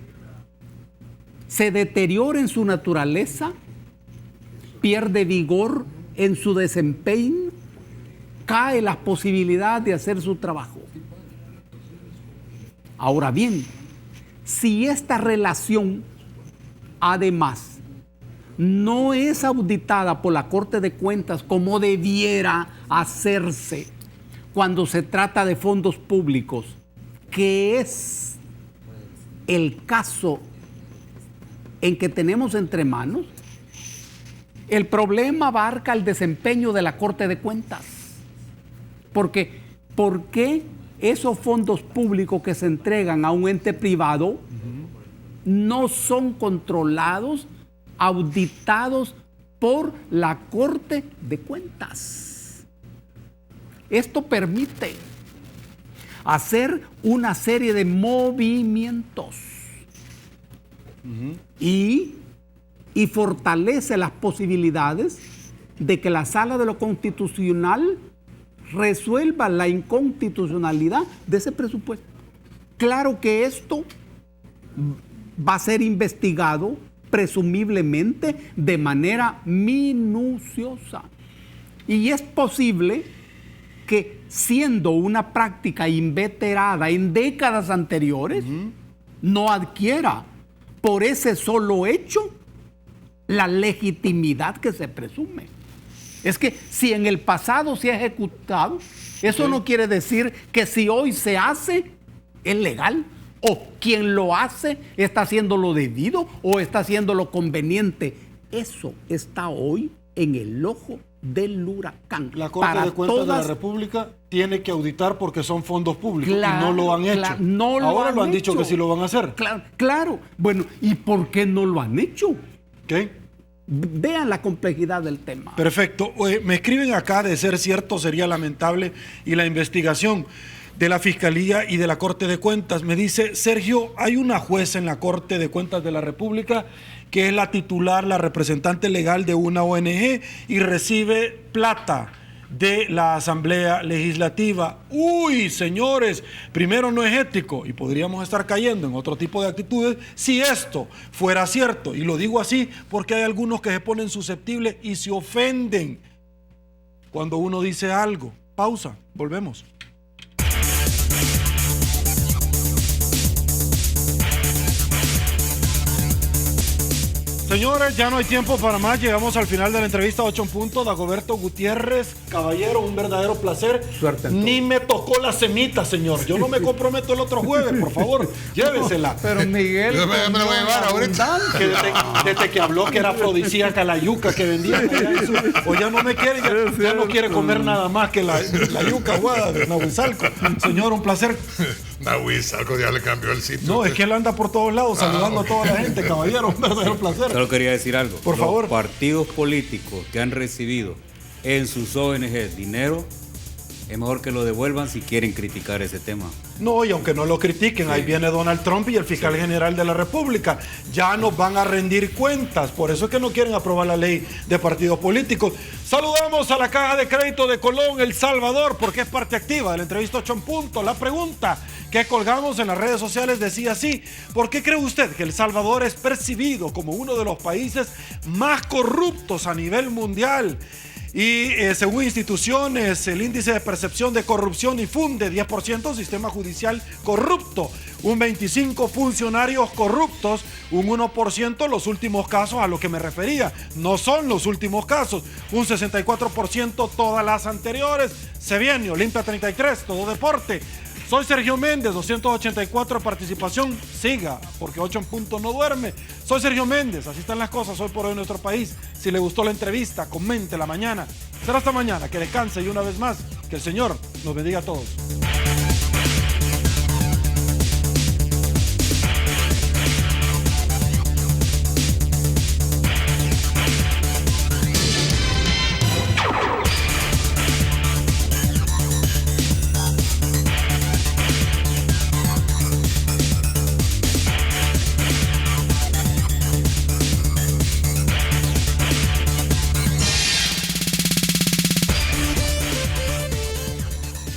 se deteriora en su naturaleza, pierde vigor en su desempeño, cae la posibilidad de hacer su trabajo. Ahora bien, si esta relación además no es auditada por la Corte de Cuentas como debiera hacerse cuando se trata de fondos públicos, que es el caso en que tenemos entre manos, el problema abarca el desempeño de la Corte de Cuentas. Porque, ¿por qué esos fondos públicos que se entregan a un ente privado no son controlados, auditados por la Corte de Cuentas? Esto permite hacer una serie de movimientos y fortalece las posibilidades de que la Sala de lo Constitucional resuelva la inconstitucionalidad de ese presupuesto. Claro que esto va a ser investigado presumiblemente de manera minuciosa, y es posible que, siendo una práctica inveterada en décadas anteriores, no adquiera por ese solo hecho la legitimidad que se presume. Es que si en el pasado se ha ejecutado, eso no quiere decir que si hoy se hace, es legal. O quien lo hace está haciendo lo debido o está haciendo lo conveniente. Eso está hoy en el ojo del huracán. La Corte de Cuentas de la República tiene que auditar porque son fondos públicos, y no lo han hecho. Ahora lo han dicho que sí lo van a hacer. Claro. Bueno, ¿y por qué no lo han hecho? ¿Qué? Vean la complejidad del tema. Perfecto. Me escriben acá, de ser cierto sería lamentable, y la investigación de la Fiscalía y de la Corte de Cuentas. Me dice, Sergio, hay una jueza en la Corte de Cuentas de la República que es la titular, la representante legal de una ONG, y recibe plata de la Asamblea Legislativa. Uy, señores, primero no es ético y podríamos estar cayendo en otro tipo de actitudes si esto fuera cierto. Y lo digo así porque hay algunos que se ponen susceptibles y se ofenden cuando uno dice algo. Pausa, volvemos. Señores, ya no hay tiempo para más. Llegamos al final de la entrevista 8 en punto. Dagoberto Gutiérrez, caballero, un verdadero placer. Suerte en todo. Ni me tocó la semita, señor. Yo no me comprometo el otro jueves, por favor. Llévesela. Pero Miguel, Yo me la voy a llevar ahorita. Que desde que habló que era afrodisíaca la yuca que vendía, o ya no me quiere, ya no quiere comer nada más que la yuca aguada de Nahuizalco. Señor, un placer. Nahuizalco ya le cambió el sitio. No, es que él anda por todos lados saludando a toda la gente, caballero. Un verdadero placer. Solo quería decir algo. Por favor. Los partidos políticos que han recibido en sus ONG dinero, es mejor que lo devuelvan si quieren criticar ese tema. No, y aunque no lo critiquen, ahí viene Donald Trump y el fiscal general de la República. Ya nos van a rendir cuentas. Por eso es que no quieren aprobar la ley de partidos políticos. Saludamos a la Caja de Crédito de Colón, El Salvador, porque es parte activa de la entrevista 8 en punto. La pregunta que colgamos en las redes sociales decía así: ¿por qué cree usted que El Salvador es percibido como uno de los países más corruptos a nivel mundial? Y según instituciones, el índice de percepción de corrupción difunde 10% sistema judicial corrupto, un 25% funcionarios corruptos, un 1% los últimos casos a lo que me refería. No son los últimos casos, un 64% todas las anteriores. Sevienio, Limpia 33, todo deporte. Soy Sergio Méndez, 284 de participación. Siga, porque 8 en punto no duerme. Soy Sergio Méndez, así están las cosas hoy por hoy en nuestro país. Si le gustó la entrevista, comente la mañana. Será hasta mañana, que descanse y una vez más, que el Señor nos bendiga a todos.